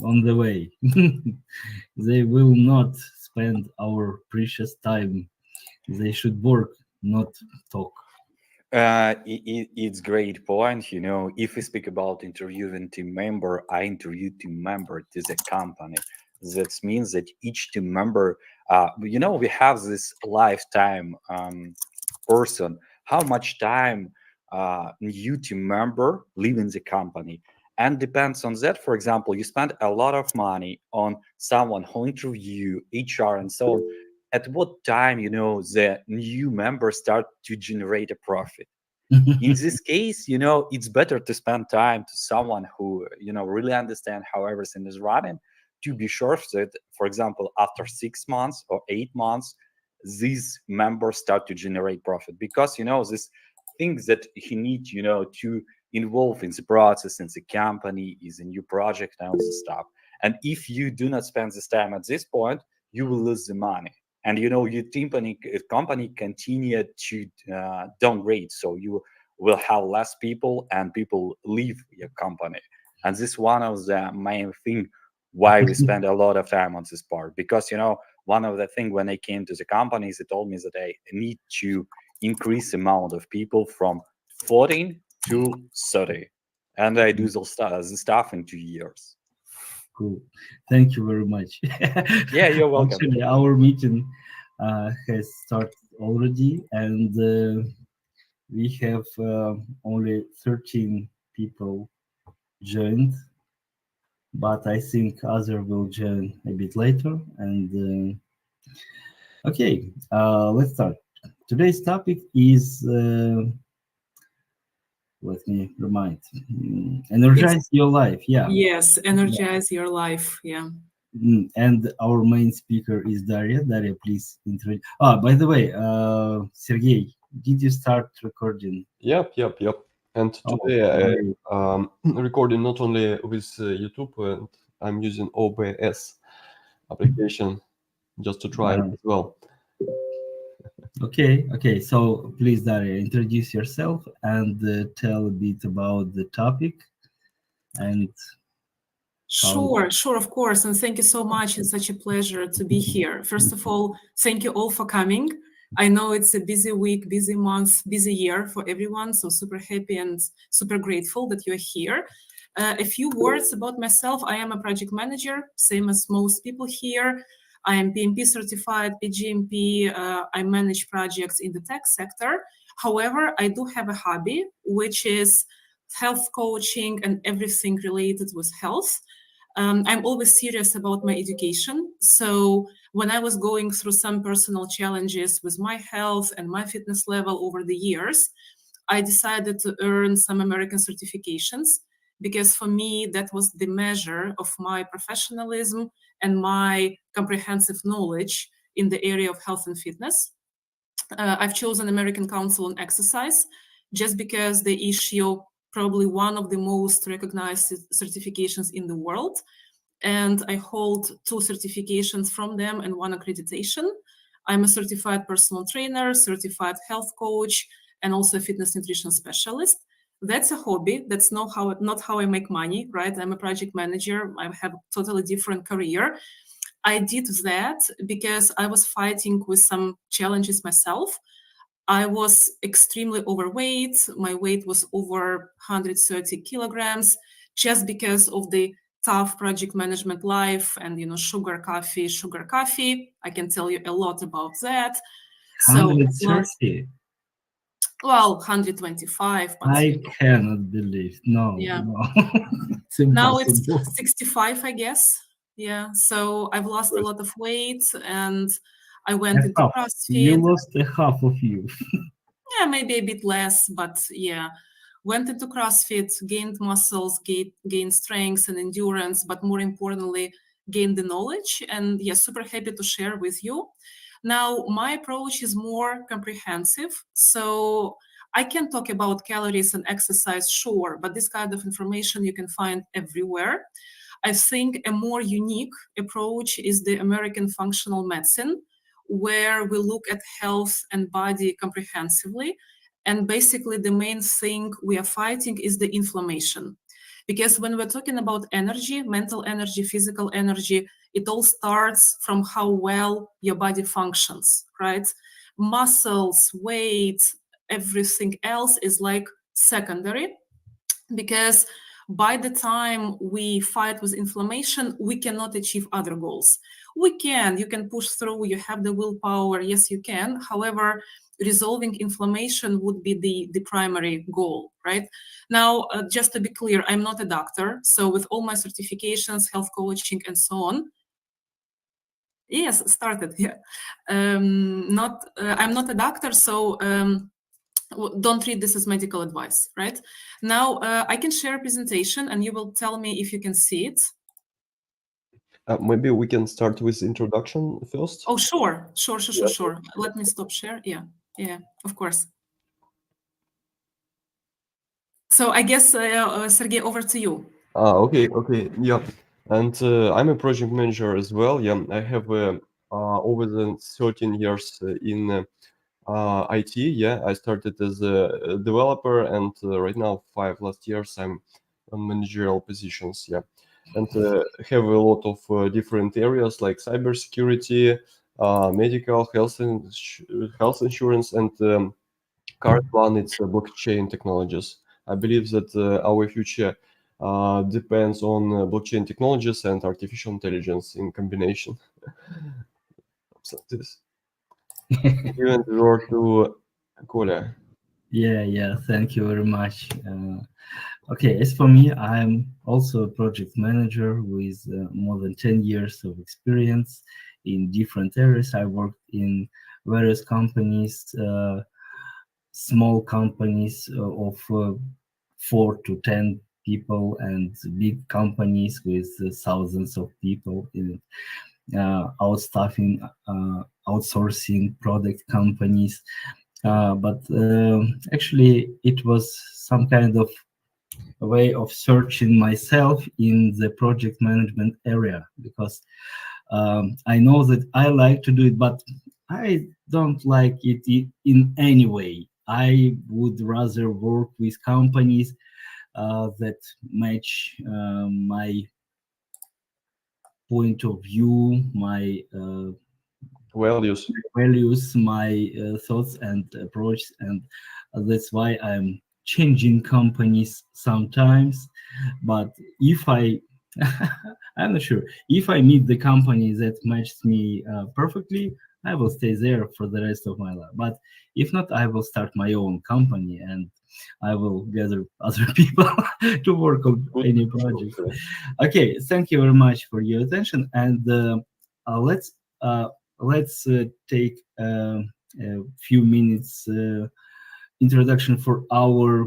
on the way. They will not spend our precious time. They should work, not talk. It's great point. If we speak about interviewing team member, I interview team member to the company. That means that each team member, we have this lifetime person. How much time new team member live in the company, and depends on that. For example, you spend a lot of money on someone who interview HR and so on. At what time the new members start to generate a profit? In this case, it's better to spend time to someone who really understand how everything is running, to be sure that, for example, after 6 months or 8 months, these members start to generate profit, because this things that he needs to involve in the process, in the company, is a new project and all this stuff. And if you do not spend this time at this point, you will lose the money, and your company continue to downgrade, so you will have less people and people leave your company. And this is one of the main thing why we spend a lot of time on this part, because one of the thing, when I came to the companies, they told me that I need to increase the amount of people from 14 to 30, and I do the stuff in 2 years. Cool. Thank you very much. Yeah, you're welcome. Actually, our meeting has started already, and we have only 13 people joined, but I think other will join a bit later. And okay, let's start. Today's topic is, let me remind, energize your life. Yeah. Yes, energize your life. Yeah. And our main speaker is Daria. Daria, please introduce. Ah, by the way, Sergey, did you start recording? Yep. And today I recording not only with YouTube, and I'm using OBS application just to try it as well. Okay. So please, Daria, introduce yourself and tell a bit about the topic. And Sure, of course. And thank you so much. It's such a pleasure to be here. First of all, thank you all for coming. I know it's a busy week, busy month, busy year for everyone. So super happy and super grateful that you're here. A few words about myself. I am a project manager, same as most people here. I am PMP certified, PGMP. I manage projects in the tech sector. However, I do have a hobby, which is health coaching and everything related with health. I'm always serious about my education. So when I was going through some personal challenges with my health and my fitness level over the years, I decided to earn some American certifications, because for me, that was the measure of my professionalism and my comprehensive knowledge in the area of health and fitness. I've chosen American Council on Exercise just because they issue probably one of the most recognized certifications in the world. And I hold 2 certifications from them and 1 accreditation. I'm a certified personal trainer, certified health coach, and also a fitness nutrition specialist. That's a hobby. That's not how I make money, right? I'm a project manager. I have a totally different career. I did that because I was fighting with some challenges myself. I was extremely overweight. My weight was over 130 kilograms, just because of the tough project management life and, sugar coffee. I can tell you a lot about that. So, 130. Well, 125. But I cannot believe. No. It's now it's 65, I guess. Yeah. So I've lost a lot of weight, and I went into CrossFit. You lost a half of you. Yeah, maybe a bit less, but yeah. Went into CrossFit, gained muscles, gained strength and endurance, but more importantly, gained the knowledge. And yeah, super happy to share with you. Now, my approach is more comprehensive. So I can talk about calories and exercise, sure, but this kind of information you can find everywhere. I think a more unique approach is the American functional medicine, where we look at health and body comprehensively. And basically, the main thing we are fighting is the inflammation. Because when we're talking about energy, mental energy, physical energy, it all starts from how well your body functions, right? Muscles, weight, everything else is like secondary, because by the time we fight with inflammation, we cannot achieve other goals. You can push through, you have the willpower, yes, you can. However, resolving inflammation would be the primary goal, right? Now, just to be clear, I'm not a doctor. So with all my certifications, health coaching, and so on, yes, started, yeah. I'm not a doctor, so don't treat this as medical advice, right? Now, I can share a presentation and you will tell me if you can see it. Maybe we can start with introduction first. Oh, sure. Let me stop share. Yeah, of course. So I guess, Sergey, over to you. Okay, yeah. And I'm a project manager as well. Yeah, I have over the 13 years in IT. Yeah, I started as a developer, and right now 5 last years I'm on managerial positions. Yeah, and have a lot of different areas like cybersecurity, medical, health insurance, and current one it's blockchain technologies. I believe that our future depends on blockchain technologies and artificial intelligence in combination. So this. Even the word to Kolya. Yeah, thank you very much. Okay, as for me, I'm also a project manager with more than 10 years of experience in different areas. I worked in various companies, small companies of 4 to 10 people, and big companies with thousands of people in outstaffing, outsourcing product companies. But actually, it was some kind of a way of searching myself in the project management area, because I know that I like to do it, but I don't like it in any way. I would rather work with companies that match my point of view, my values, my thoughts and approach, and that's why I'm changing companies sometimes. But if I'm not sure, if I meet the company that matches me perfectly, I will stay there for the rest of my life. But if not, I will start my own company and I will gather other people to work on any project. Okay, thank you very much for your attention, and let's take a few minutes introduction for our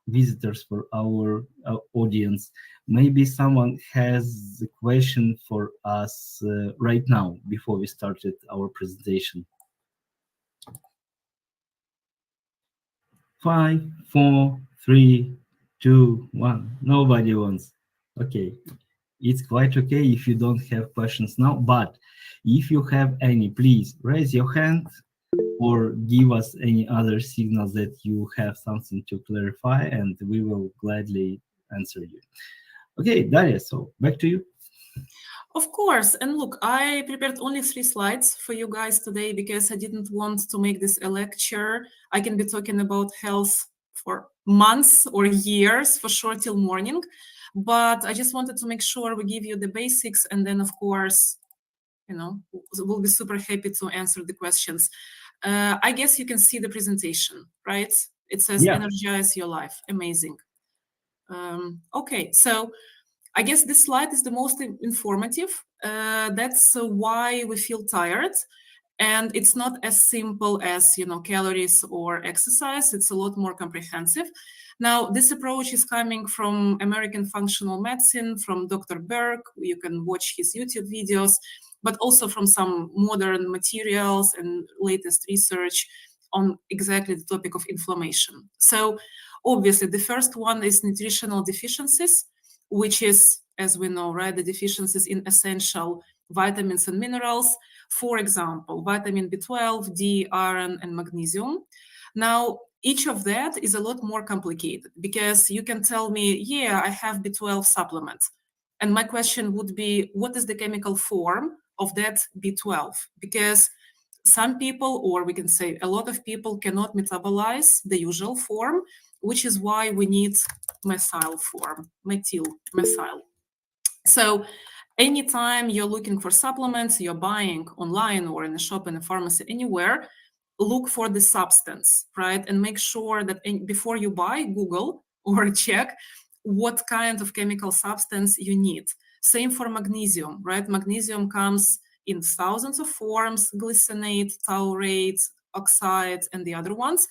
visitors, for our audience. Maybe someone has a question for us right now before we started our presentation. 5, 4, 3, 2, 1. Nobody wants. Okay. It's quite okay if you don't have questions now, but if you have any, please raise your hand or give us any other signal that you have something to clarify, and we will gladly answer you. Okay, Daria, so back to you. Of course. And look, I prepared only 3 slides for you guys today because I didn't want to make this a lecture. I can be talking about health for months or years, for sure, till morning. But I just wanted to make sure we give you the basics, and then, of course, we'll be super happy to answer the questions. I guess you can see the presentation, right? It says, yeah. Energize your life. Amazing. Okay, so I guess this slide is the most informative. That's why we feel tired. And it's not as simple as, calories or exercise. It's a lot more comprehensive. Now, this approach is coming from American Functional Medicine, from Dr. Berg. You can watch his YouTube videos, but also from some modern materials and latest research on exactly the topic of inflammation. So obviously, the first one is nutritional deficiencies, which is, as we know, right, the deficiencies in essential vitamins and minerals. For example, vitamin B12, D, iron, and magnesium. Now, each of that is a lot more complicated because you can tell me, yeah, I have B12 supplements. And my question would be, what is the chemical form of that B12? Because some people, or we can say a lot of people, cannot metabolize the usual form, which is why we need methyl form, methyl. So anytime you're looking for supplements, you're buying online or in a shop, in a pharmacy, anywhere, look for the substance, right? And make sure that before you buy, Google or check what kind of chemical substance you need. Same for magnesium, right? Magnesium comes in thousands of forms: glycinate, taurate, oxides, and the other ones.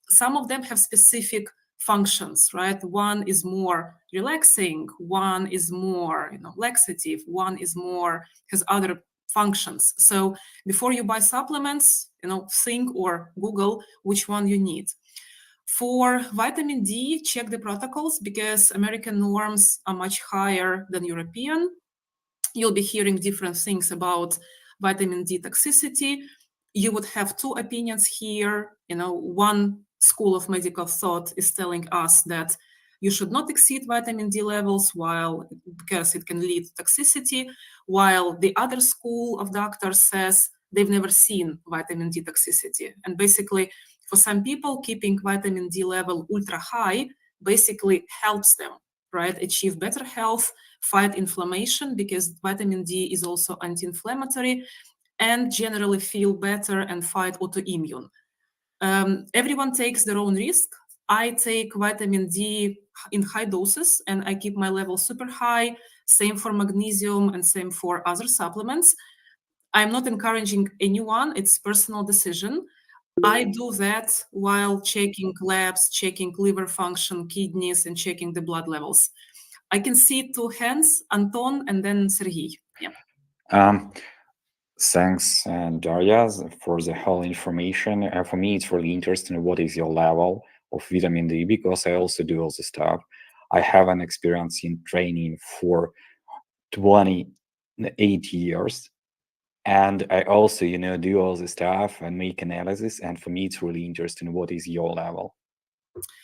Some of them have specific functions, right? One is more relaxing, one is more, laxative, one is more, has other functions. So before you buy supplements, think or Google which one you need. For vitamin D, check the protocols because American norms are much higher than European. You'll be hearing different things about vitamin D toxicity. You would have two opinions here. One school of medical thought is telling us that you should not exceed vitamin D levels because it can lead to toxicity, while the other school of doctors says they've never seen vitamin D toxicity. And basically, for some people, keeping vitamin D level ultra high basically helps them, right, achieve better health, fight inflammation, because vitamin D is also anti-inflammatory, and generally feel better and fight autoimmune. Everyone takes their own risk. I take vitamin D in high doses and I keep my level super high. Same for magnesium and same for other supplements. I'm not encouraging anyone. It's personal decision. I do that while checking labs, checking liver function, kidneys, and checking the blood levels. I can see two hands, Anton and then Sergey. Yeah. Thanks, Daria, for the whole information. For me, it's really interesting what is your level of vitamin D, because I also do all this stuff. I have an experience in training for 28 years. And I also, do all this stuff and make analysis. And for me, it's really interesting. What is your level?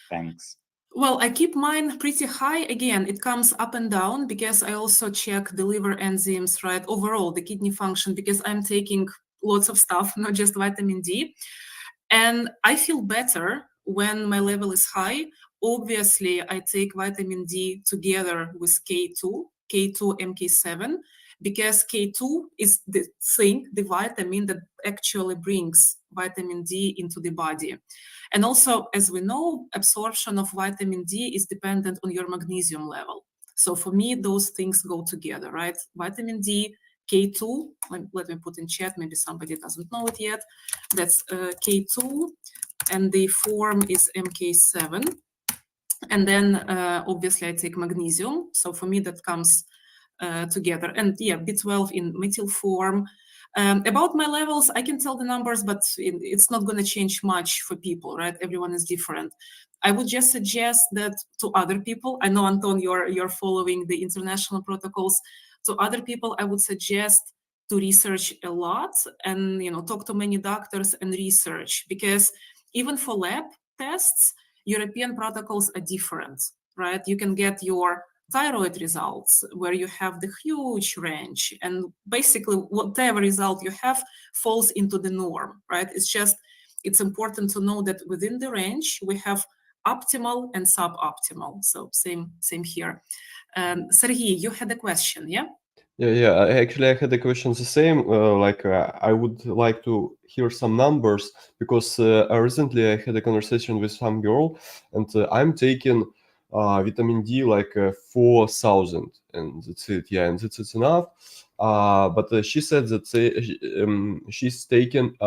Thanks. Well, I keep mine pretty high. Again, it comes up and down because I also check the liver enzymes, right? Overall, the kidney function, because I'm taking lots of stuff, not just vitamin D. And I feel better when my level is high. Obviously, I take vitamin D together with K2, MK7, because K2 is the vitamin that actually brings vitamin D into the body. And also, as we know, absorption of vitamin D is dependent on your magnesium level. So for me, those things go together, right? Vitamin D, K2, let me put in chat, maybe somebody doesn't know it yet. That's K2, and the form is MK7. And then obviously I take magnesium. So for me, that comes together. And yeah, B12 in methyl form. About my levels, I can tell the numbers, but it's not going to change much for people, right? Everyone is different. I would just suggest that to other people, I know, Anton, you're following the international protocols. To other people, I would suggest to research a lot and, talk to many doctors and research, because even for lab tests, European protocols are different, right? You can get your thyroid results where you have the huge range, and basically whatever result you have falls into the norm, right? It's important to know that within the range we have optimal and suboptimal. So same here. Sergey, you had a question, yeah? Yeah. I had a question the same. I would like to hear some numbers, because recently I had a conversation with some girl, and I'm taking vitamin D 4,000, and that's it. Yeah, and it's enough. But she said that she's taken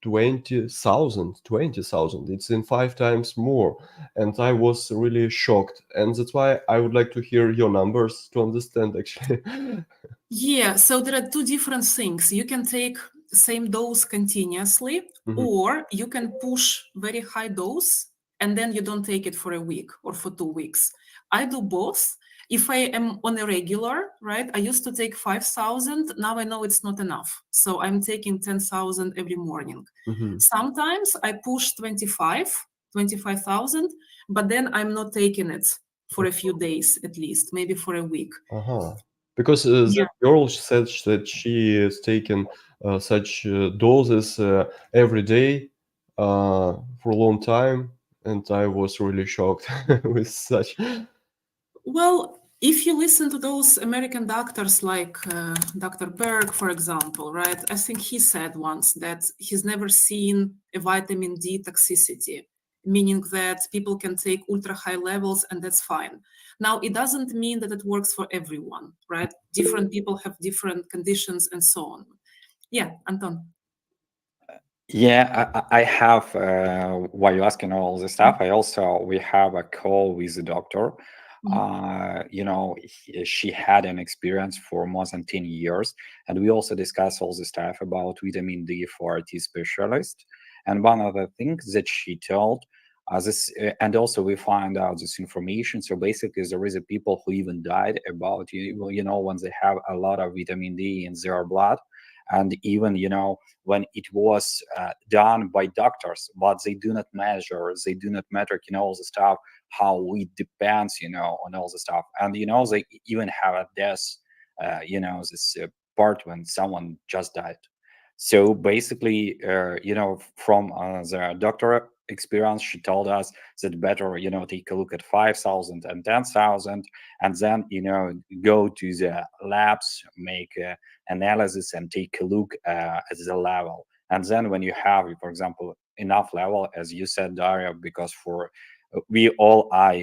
20,000. It's in 5 times more, and I was really shocked. And that's why I would like to hear your numbers to understand, actually. Yeah, so there are two different things. You can take same dose continuously, or you can push very high dose and then you don't take it for a week or for 2 weeks. I do both. If I am on a regular, right, I used to take 5,000. Now I know it's not enough. So I'm taking 10,000 every morning. Sometimes I push 25,000, but then I'm not taking it for a few days at least, maybe for a week. Because the girl said that she is taking such doses every day for a long time, and I was really shocked with such. Well, if you listen to those American doctors like Dr. Berg, for example, right, I think he said once that he's never seen a vitamin D toxicity, meaning that people can take ultra high levels and that's fine. Now, it doesn't mean that it works for everyone, right? Different people have different conditions and so on. Yeah, Anton. Yeah, I have, while you're asking all this stuff, we have a call with the doctor. She had an experience for more than 10 years, and we also discuss all the stuff about vitamin D for IT specialist. And one of the things that she told us, and also we find out this information. So basically, there is a people who even died about, when they have a lot of vitamin D in their blood. And even, when it was done by doctors, but they do not measure, they do not metric, all the stuff, how it depends, on all the stuff. And, they even have a death, this part when someone just died. So basically, from the doctor experience, she told us that better, take a look at 5,000 and 10,000, and then, go to the labs, make analysis and take a look at the level. And then when you have, for example, enough level, as you said, Daria, because we all are,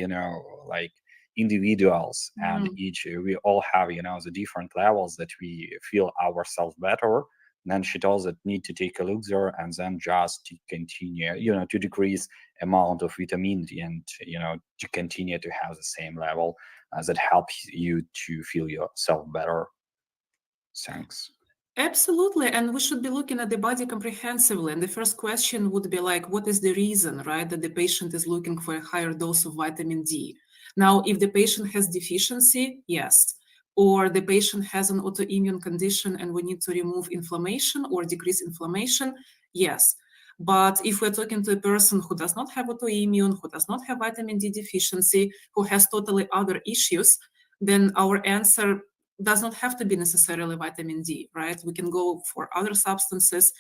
like individuals, and we all have, the different levels that we feel ourselves better. And then she tells that need to take a look there, and then just to continue, to decrease amount of vitamin D, and to continue to have the same level that helps you to feel yourself better. Thanks. Absolutely. And we should be looking at the body comprehensively. And the first question would be like, what is the reason, right, that the patient is looking for a higher dose of vitamin D? Now, if the patient has deficiency, yes. Or the patient has an autoimmune condition and we need to remove inflammation or decrease inflammation, yes. But if we're talking to a person who does not have autoimmune, who does not have vitamin D deficiency, who has totally other issues, then our answer does not have to be necessarily vitamin D, right? We can go for other substances,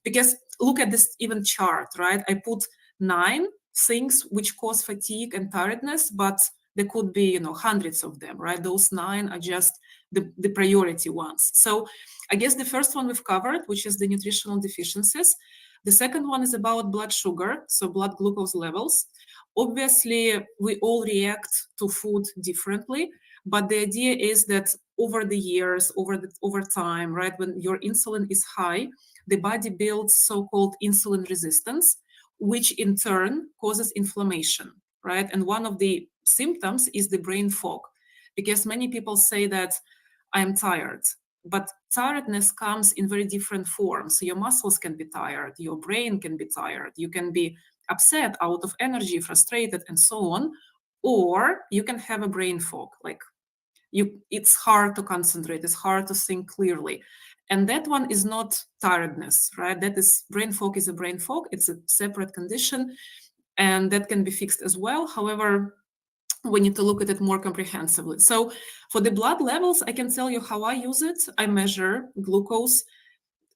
because look at this even chart, right? I put 9 things which cause fatigue and tiredness, but there could be, hundreds of them, right? Those 9 are just the priority ones. So I guess the first one we've covered, which is the nutritional deficiencies. The second one is about blood sugar, so blood glucose levels. Obviously, we all react to food differently, but the idea is that over the years, over time, right, when your insulin is high, the body builds so-called insulin resistance, which in turn causes inflammation, right? And one of the symptoms is the brain fog, because many people say that I'm tired, but tiredness comes in very different forms. So your muscles can be tired, your brain can be tired, you can be upset, out of energy, frustrated, and so on, or you can have a brain fog, like it's hard to concentrate, it's hard to think clearly. And that one is not tiredness, right? That is, brain fog is a brain fog, it's a separate condition, and that can be fixed as well. However, we need to look at it more comprehensively. So for the blood levels, I can tell you how I use it. I measure glucose.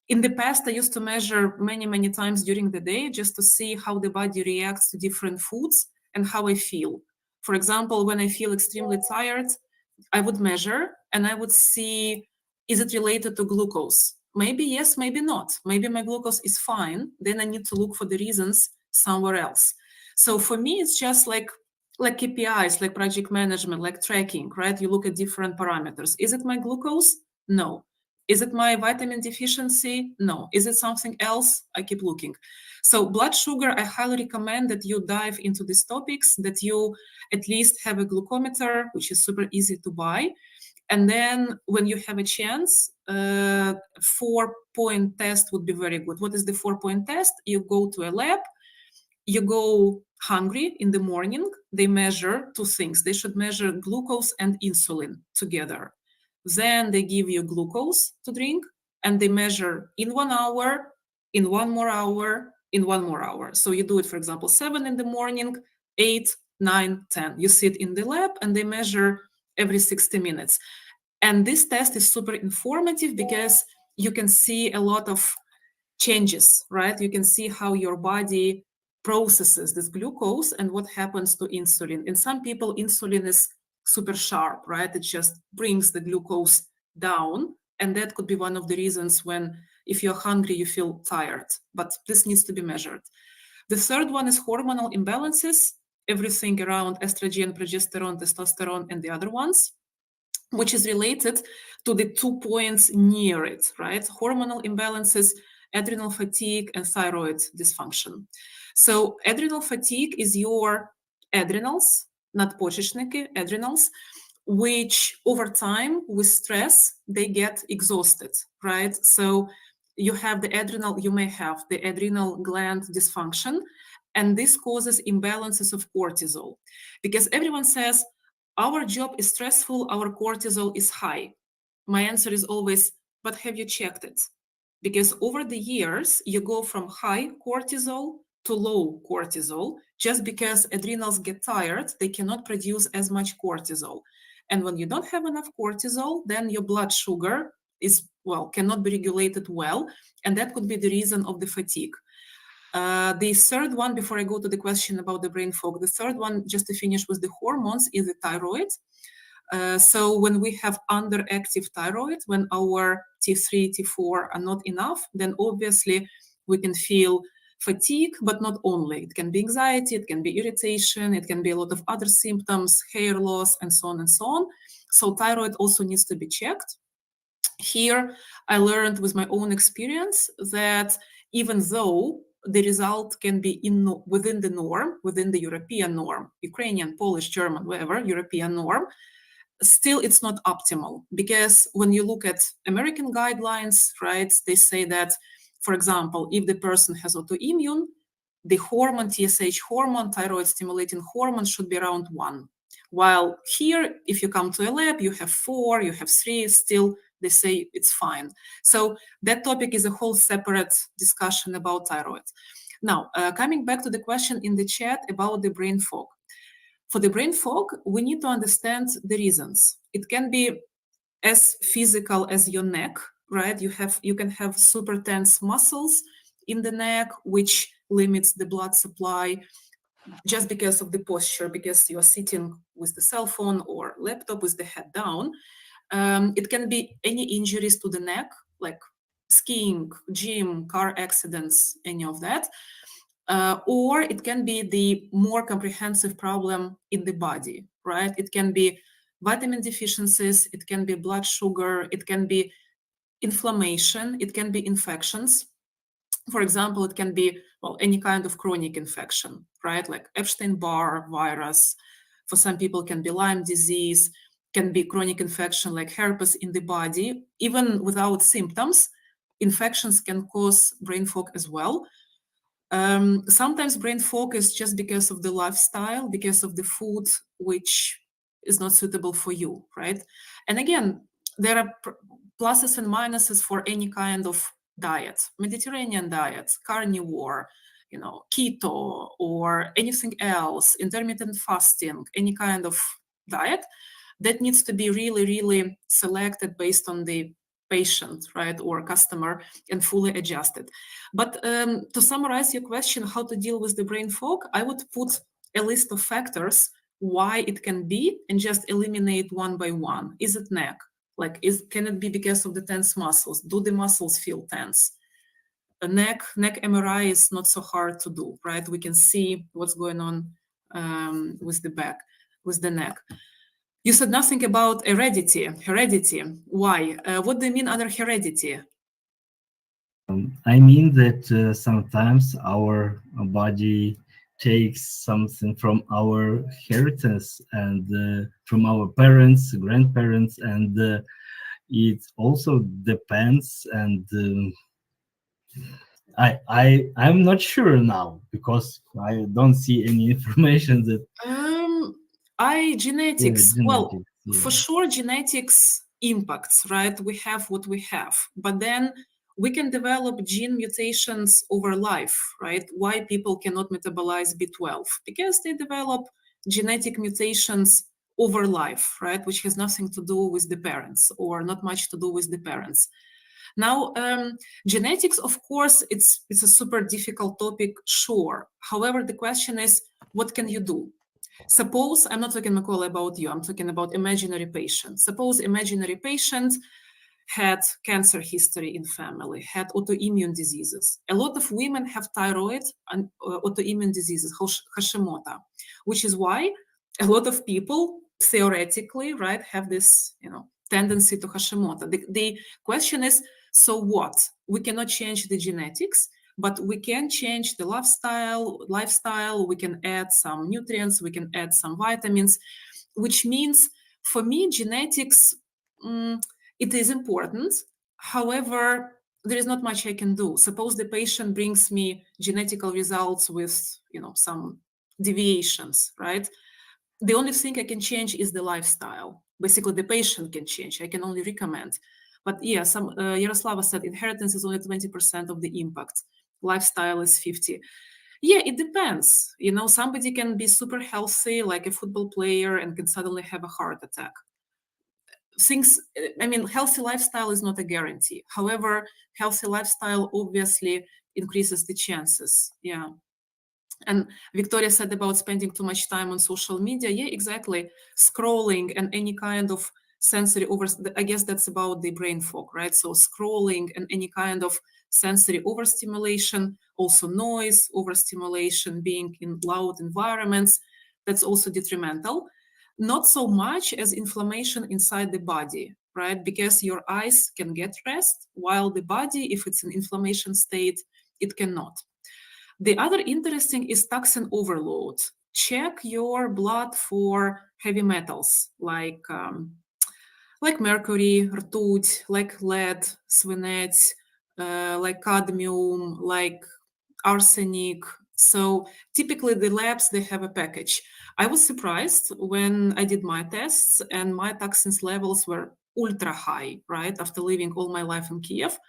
In the past, I used to measure many times during the day just to see how the body reacts to different foods and how I feel. For example, when I feel extremely tired, I would measure and I would see, is it related to glucose? Maybe yes, maybe not. Maybe my glucose is fine. Then I need to look for the reasons somewhere else. So for me, it's just like KPIs, like project management, like tracking, right? You look at different parameters. Is it my glucose? No. Is it my vitamin deficiency? No. Is it something else? I keep looking. So blood sugar, I highly recommend that you dive into these topics, that you at least have a glucometer, which is super easy to buy. And then when you have a chance, 4-point test would be very good. What is the 4-point test? You go to a lab, you go hungry in the morning, they measure two things. They should measure glucose and insulin together. Then they give you glucose to drink, and they measure in 1 hour, in 1 more hour, in 1 more hour. So you do it, for example, 7 in the morning, 8, 9, 10. You sit in the lab and they measure every 60 minutes. And this test is super informative because you can see a lot of changes, right? You can see how your body processes this glucose and what happens to insulin. In some people, insulin is super sharp, right? It just brings the glucose down. And that could be one of the reasons when, if you're hungry, you feel tired. But this needs to be measured. The third one is hormonal imbalances, everything around estrogen, progesterone, testosterone, and the other ones, which is related to the 2 points near it, right? Hormonal imbalances, adrenal fatigue, and thyroid dysfunction. So adrenal fatigue is your adrenals, надпочечники, adrenals, which over time with stress, they get exhausted, right? So you have the adrenal, you may have the adrenal gland dysfunction, and this causes imbalances of cortisol. Because everyone says, our job is stressful, our cortisol is high. My answer is always, but have you checked it? Because over the years, you go from high cortisol to low cortisol, just because adrenals get tired, they cannot produce as much cortisol. And when you don't have enough cortisol, then your blood sugar is, well, cannot be regulated well, and that could be the reason of the fatigue. The third one, before I go to the question about the brain fog, the third one, just to finish with the hormones, is the thyroid. So when we have underactive thyroid, when our T3, T4 are not enough, then obviously we can feel fatigue, but not only. It can be anxiety, it can be irritation, it can be a lot of other symptoms, hair loss, and so on and so on. So thyroid also needs to be checked. Here, I learned with my own experience that even though the result can be within the norm, within the European norm, Ukrainian, Polish, German, whatever, European norm, still it's not optimal. Because when you look at American guidelines, right, they say that, for example, if the person has autoimmune, the hormone, TSH hormone, thyroid stimulating hormone, should be around 1. While here, if you come to a lab, you have 4, you have 3, still they say it's fine. So that topic is a whole separate discussion about thyroid. Now, coming back to the question in the chat about the brain fog. For the brain fog, we need to understand the reasons. It can be as physical as your neck, right? You can have super tense muscles in the neck, which limits the blood supply just because of the posture, because you are sitting with the cell phone or laptop with the head down. It can be any injuries to the neck, like skiing, gym, car accidents, any of that. Or it can be the more comprehensive problem in the body, right? It can be vitamin deficiencies, it can be blood sugar, it can be inflammation, it can be infections. For example, it can be, well, any kind of chronic infection, right? Like Epstein-Barr virus. For some people, it can be Lyme disease, can be chronic infection like herpes in the body. Even without symptoms, infections can cause brain fog as well. Sometimes brain fog is just because of the lifestyle, because of the food, which is not suitable for you, right? And again, there are pluses and minuses for any kind of diet, Mediterranean diet, carnivore, keto, or anything else, intermittent fasting, any kind of diet that needs to be really, really selected based on the patient, right, or customer, and fully adjusted. But to summarize your question, how to deal with the brain fog, I would put a list of factors why it can be and just eliminate one by one. Is it neck? Like, can it be because of the tense muscles? Do the muscles feel tense? A neck MRI is not so hard to do, right? We can see what's going on with the back, with the neck. You said nothing about heredity. Why? What do you mean under heredity? I mean that sometimes our body takes something from our inheritance and from our parents, grandparents, and it also depends and I'm not sure now because I don't see any information that Genetics. Well, genetics, for sure, genetics impacts, right? We have what we have, but then we can develop gene mutations over life, right? Why people cannot metabolize B12? Because they develop genetic mutations over life, right? Which has nothing to do with the parents or not much to do with the parents. Now, genetics, of course, it's a super difficult topic, sure. However, the question is, what can you do? Suppose, I'm not talking, Mykola, about you, I'm talking about imaginary patient. Suppose imaginary patient had cancer history in family, had autoimmune diseases. A lot of women have thyroid and autoimmune diseases, Hashimoto, which is why a lot of people theoretically, right, have this, tendency to Hashimoto. The question is, so what? We cannot change the genetics, but we can change the lifestyle, we can add some nutrients, we can add some vitamins, which means for me, genetics, it is important. However, there is not much I can do. Suppose the patient brings me genetical results with, some deviations, right? The only thing I can change is the lifestyle. Basically, the patient can change. I can only recommend. But yeah, Yaroslava said inheritance is only 20% of the impact. Lifestyle is 50. Yeah, it depends. Somebody can be super healthy, like a football player, and can suddenly have a heart attack. Healthy lifestyle is not a guarantee. However, healthy lifestyle obviously increases the chances. Yeah. And Victoria said about spending too much time on social media. Yeah, exactly. Scrolling and any kind of sensory I guess that's about the brain fog, right? So scrolling and any kind of sensory overstimulation, also noise overstimulation, being in loud environments, that's also detrimental. Not so much as inflammation inside the body, right? Because your eyes can get rest, while the body, if it's in inflammation state, it cannot. The other interesting is toxin overload. Check your blood for heavy metals like mercury, rtуть, like lead, свинець, like cadmium, like arsenic. So typically the labs, they have a package. I was surprised when I did my tests and my toxins levels were ultra high, right? After living all my life in Kiev.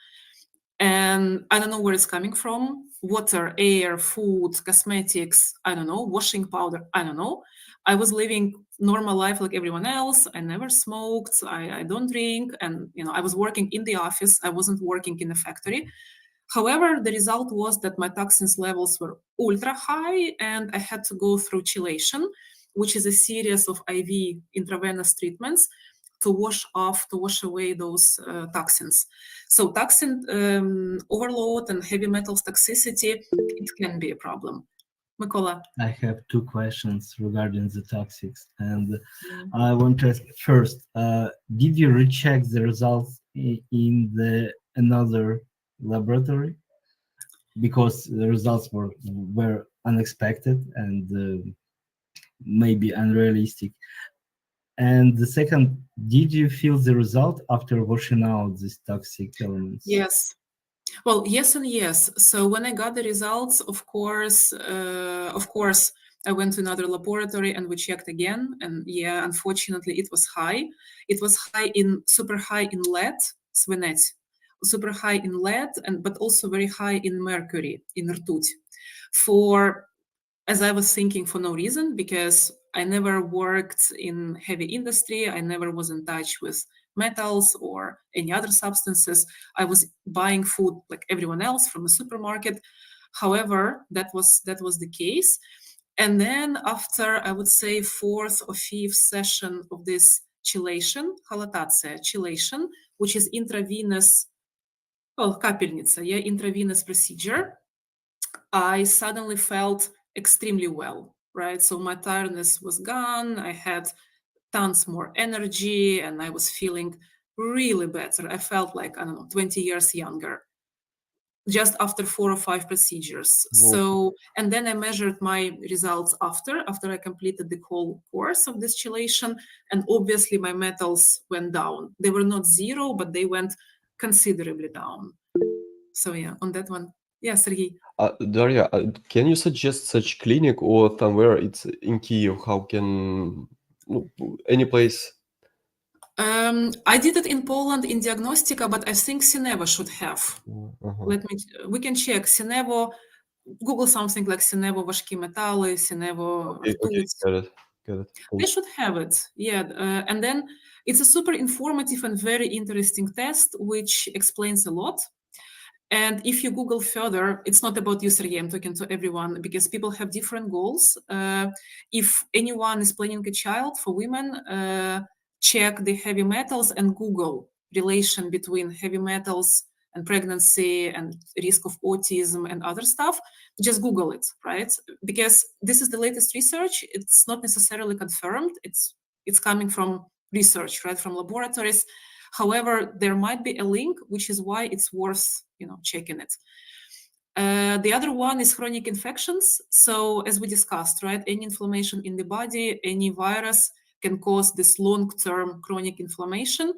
And I don't know where it's coming from. Water, air, food, cosmetics, I don't know, washing powder, I don't know. I was living normal life like everyone else. I never smoked, I don't drink. And, I was working in the office. I wasn't working in a factory. However, the result was that my toxins levels were ultra high and I had to go through chelation, which is a series of IV intravenous treatments to wash away those toxins. So toxin overload and heavy metals toxicity, it can be a problem. Mykola. I have two questions regarding the toxics, and I want to ask first, did you recheck the results in another laboratory? Because the results were unexpected and maybe unrealistic. And the second, did you feel the result after washing out these toxic elements? Yes. Well, yes and yes. So when I got the results, of course, I went to another laboratory and we checked again. And yeah, unfortunately, it was high. It was super high in lead, свинець, super high in lead, but also very high in mercury, in rtуть. As I was thinking, for no reason, because I never worked in heavy industry. I never was in touch with metals or any other substances. I was buying food like everyone else from a supermarket. However, that was the case. And then after, I would say, fourth or fifth session of this chelation, chelation, which is intravenous, капельница, intravenous procedure, I suddenly felt extremely well, right? So my tiredness was gone. I had tons more energy and I was feeling really better. I felt like, 20 years younger just after 4 or 5 procedures. Whoa. So, and then I measured my results after I completed the whole course of this chelation. And obviously my metals went down. They were not zero, but they went considerably down. So yeah, on that one, Yeah, Sergey. Daria, can you suggest such clinic or somewhere it's in Kyiv? How can any place? I did it in Poland in Diagnostica, but I think Synevo should have. We can check Synevo. Google something like Synevo важкі метали, Synevo rtuуть. Got it. They should have it, yeah. And then it's a super informative and very interesting test, which explains a lot. And if you Google further, it's not about you, Sergey, I'm talking to everyone, because people have different goals. If anyone is planning a child for women, check the heavy metals and Google relation between heavy metals and pregnancy and risk of autism and other stuff. Just Google it, right? Because this is the latest research. It's not necessarily confirmed. It's coming from research, right, from laboratories. However, there might be a link, which is why it's worth, checking it. The other one is chronic infections. So as we discussed, right, any inflammation in the body, any virus can cause this long-term chronic inflammation.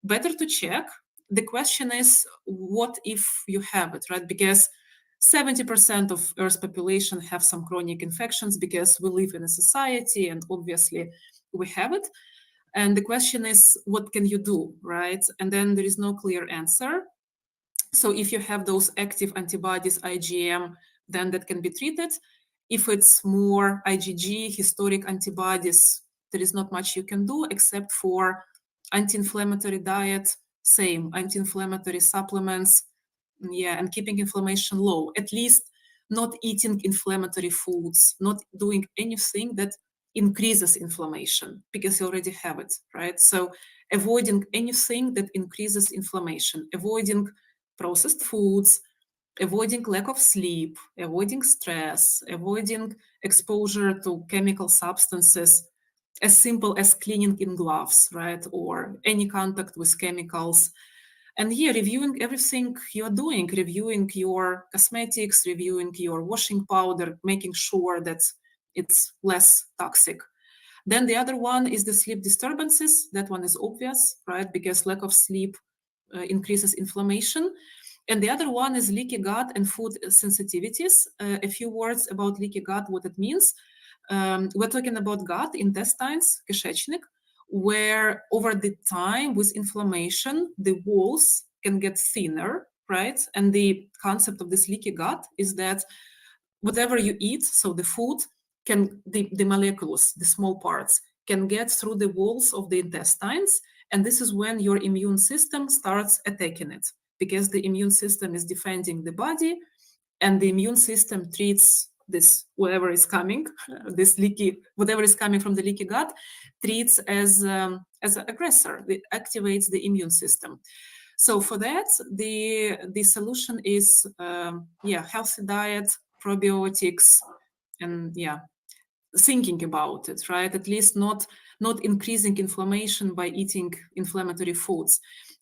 Better to check. The question is, what if you have it, right? Because 70% of Earth's population have some chronic infections because we live in a society and obviously we have it. And the question is, what can you do, right? And then there is no clear answer. So if you have those active antibodies, IgM, then that can be treated. If it's more IgG, historic antibodies, there is not much you can do except for anti-inflammatory diet, same, anti-inflammatory supplements, and keeping inflammation low. At least not eating inflammatory foods, not doing anything that increases inflammation because you already have it, right? So avoiding anything that increases inflammation, avoiding processed foods, avoiding lack of sleep, avoiding stress, avoiding exposure to chemical substances, as simple as cleaning in gloves, right? Or any contact with chemicals. And reviewing everything you're doing, reviewing your cosmetics, reviewing your washing powder, making sure that it's less toxic. Then the other one is the sleep disturbances. That one is obvious, right? Because lack of sleep increases inflammation. And the other one is leaky gut and food sensitivities. A few words about leaky gut, what it means. We're talking about gut, intestines, кишечник, where over the time with inflammation, the walls can get thinner, right? And the concept of this leaky gut is that whatever you eat, so the food, the molecules, the small parts, can get through the walls of the intestines. And this is when your immune system starts attacking it, because the immune system is defending the body, and the immune system treats this, whatever is coming, whatever is coming from the leaky gut, treats as an aggressor. It activates the immune system. So for that, the solution is healthy diet, probiotics, and thinking about it, right? At least not increasing inflammation by eating inflammatory foods.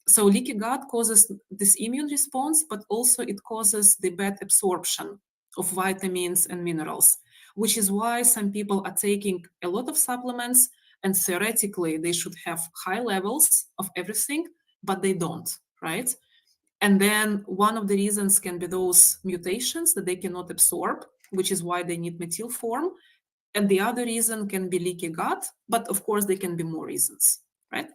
So leaky gut causes this immune response, but also it causes the bad absorption of vitamins and minerals, which is why some people are taking a lot of supplements, and theoretically they should have high levels of everything, but they don't, right? And then one of the reasons can be those mutations that they cannot absorb, which is why they need methyl form. And the other reason can be leaky gut, but of course there can be more reasons, right?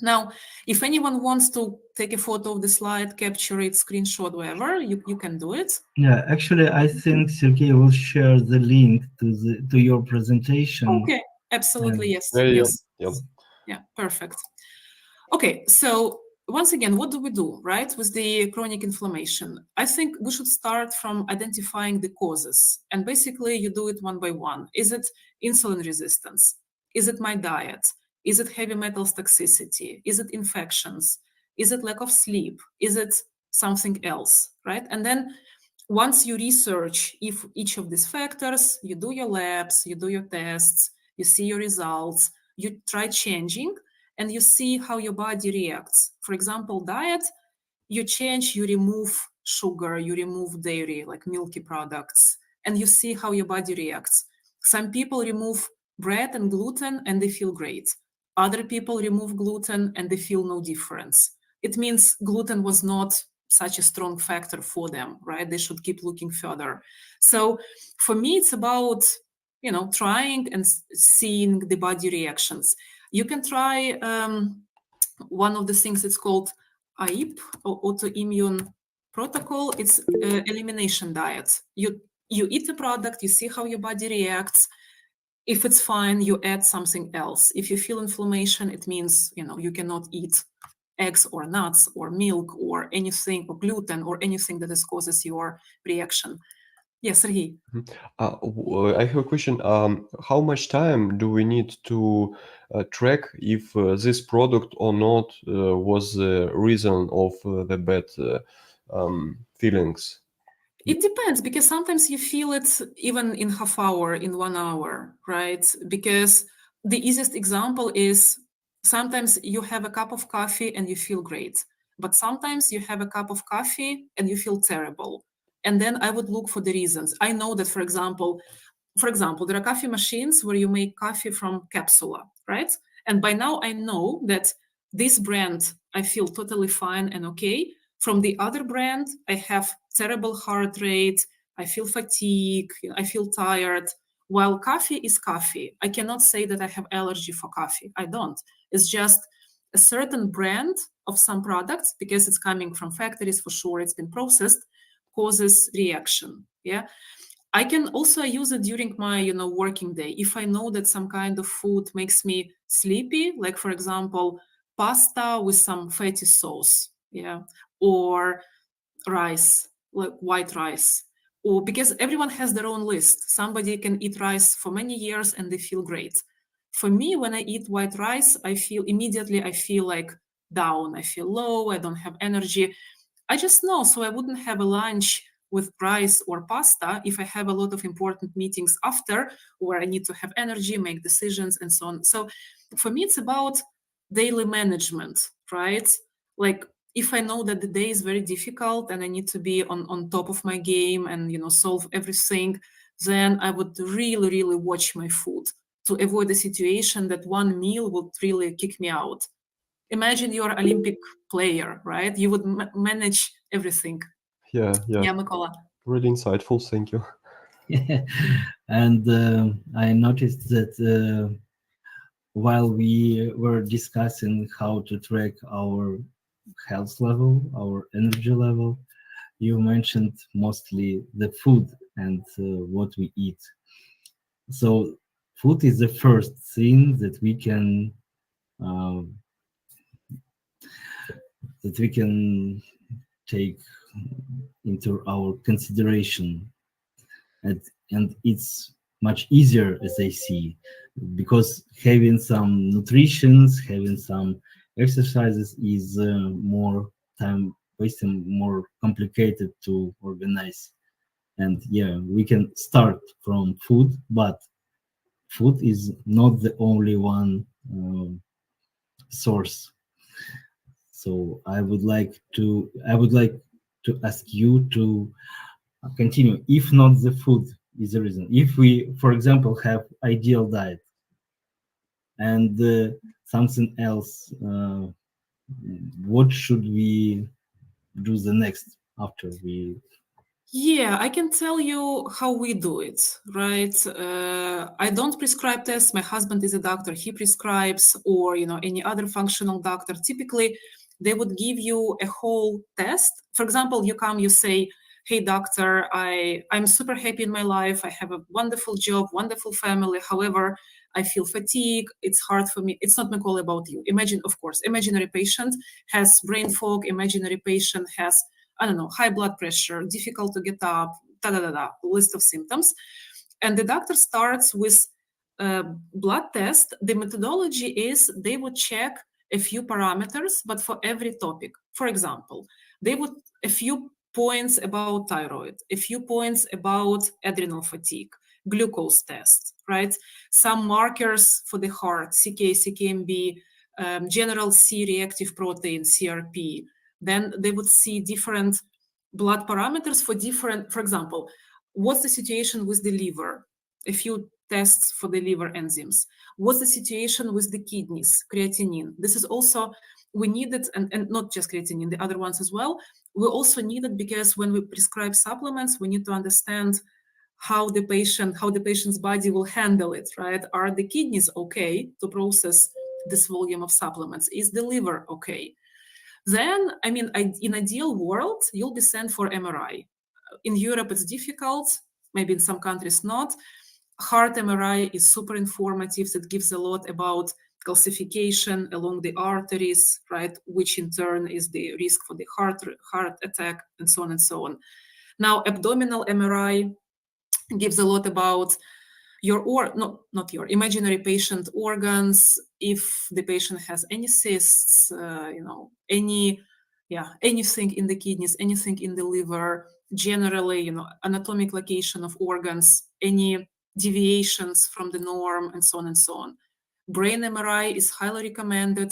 Now, if anyone wants to take a photo of the slide, capture it, screenshot, whatever, you can do it. Yeah, actually, I think Sergey will share the link to your presentation. Okay, absolutely, yes. Yep. Yeah, perfect. Okay, so once again, what do we do, right, with the chronic inflammation? I think we should start from identifying the causes. And basically, you do it one by one. Is it insulin resistance? Is it my diet? Is it heavy metals toxicity? Is it infections? Is it lack of sleep? Is it something else, right? And then once you research if each of these factors, you do your labs, you do your tests, you see your results, you try changing, and you see how your body reacts. For example, diet, you change, you remove sugar, you remove dairy, like milky products, and you see how your body reacts. Some people remove bread and gluten and they feel great. Other people remove gluten and they feel no difference. It means gluten was not such a strong factor for them, right? They should keep looking further. So for me, it's about, trying and seeing the body reactions. You can try one of the things, it's called AIP, or autoimmune protocol. It's elimination diet. You eat a product, you see how your body reacts. If it's fine, you add something else. If you feel inflammation, it means, you cannot eat eggs or nuts or milk or anything, or gluten or anything that causes your reaction. Yes, Sergey. I have a question. How much time do we need to track if this product or not was the reason of the bad feelings? It depends, because sometimes you feel it even in half hour, in 1 hour, right? Because the easiest example is sometimes you have a cup of coffee and you feel great, but sometimes you have a cup of coffee and you feel terrible. And then I would look for the reasons. I know that, for example, there are coffee machines where you make coffee from capsula, right? And by now I know that this brand, I feel totally fine and okay. From the other brand, I have terrible heart rate, I feel fatigue, I feel tired. While coffee is coffee, I cannot say that I have allergy for coffee. I don't. It's just a certain brand of some products, because it's coming from factories, for sure, it's been processed, causes reaction. Yeah. I can also use it during my, working day. If I know that some kind of food makes me sleepy, like, for example, pasta with some fatty sauce, yeah, or rice, like white rice, or because everyone has their own list. Somebody can eat rice for many years and they feel great. For me, when I eat white rice, I feel like down, I feel low, I don't have energy. I just know, so I wouldn't have a lunch with rice or pasta if I have a lot of important meetings after, where I need to have energy, make decisions, and so on. So for me, it's about daily management, right? Like, if I know that the day is very difficult and I need to be on top of my game and, solve everything, then I would really, really watch my food to avoid a situation that one meal would really kick me out. Imagine you're an Olympic player, right? You would manage everything. Yeah. Mykola. Really insightful. Thank you. And I noticed that while we were discussing how to track our health level, our energy level, you mentioned mostly the food and what we eat. So food is the first thing that we can take into our consideration, and it's much easier, as I see, because having some nutritions, having some exercises is more time wasting, more complicated to organize. And yeah, we can start from food, but food is not the only one source. So I would like to ask you to continue. If not the food is the reason, if we, for example, have ideal diet and something else, what should we do the next after we? Yeah, I can tell you how we do it, right? I don't prescribe tests. My husband is a doctor. He prescribes, or, any other functional doctor. Typically, they would give you a whole test. For example, you come, you say, hey, doctor, I'm super happy in my life. I have a wonderful job, wonderful family. However, I feel fatigue. It's hard for me. It's not Mykola about you. Imagine, of course, imaginary patient has brain fog. Imaginary patient has, I don't know, high blood pressure, difficult to get up, list of symptoms. And the doctor starts with a blood test. The methodology is they would check a few parameters, but for every topic. For example, they would a few points about thyroid, a few points about adrenal fatigue, glucose test, right? Some markers for the heart, CK, CKMB, general C-reactive protein, CRP. Then they would see different blood parameters for different, for example, what's the situation with the liver? A few tests for the liver enzymes. What's the situation with the kidneys, creatinine? This is also we need it, and not just creatinine, the other ones as well. We also need it because when we prescribe supplements, we need to understand how the patient's body will handle it, right? Are the kidneys okay to process this volume of supplements? Is the liver okay? Then, I mean, in ideal world, you'll be sent for MRI. In Europe, it's difficult. Maybe in some countries not. Heart MRI is super informative. It gives a lot about calcification along the arteries, right? Which in turn is the risk for the heart attack, and so on and so on. Now, abdominal MRI gives a lot about not your imaginary patient organs, if the patient has any cysts, anything in the kidneys, anything in the liver, generally, anatomic location of organs, any deviations from the norm, and so on and so on. Brain MRI is highly recommended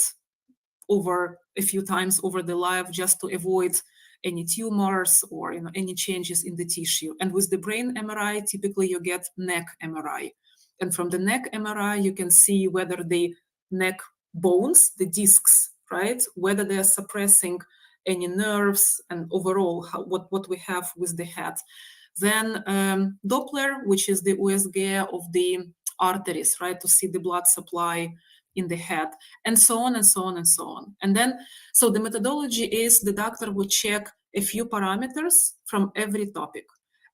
over a few times over the life, just to avoid any tumors or any changes in the tissue. And with the brain MRI, typically you get neck MRI. And from the neck MRI, you can see whether the neck bones, the discs, right, whether they're suppressing any nerves, and overall what we have with the head. Then Doppler, which is the USG of the arteries, right, to see the blood supply in the head, and so on and so on and so on. And then, so the methodology is the doctor would check a few parameters from every topic.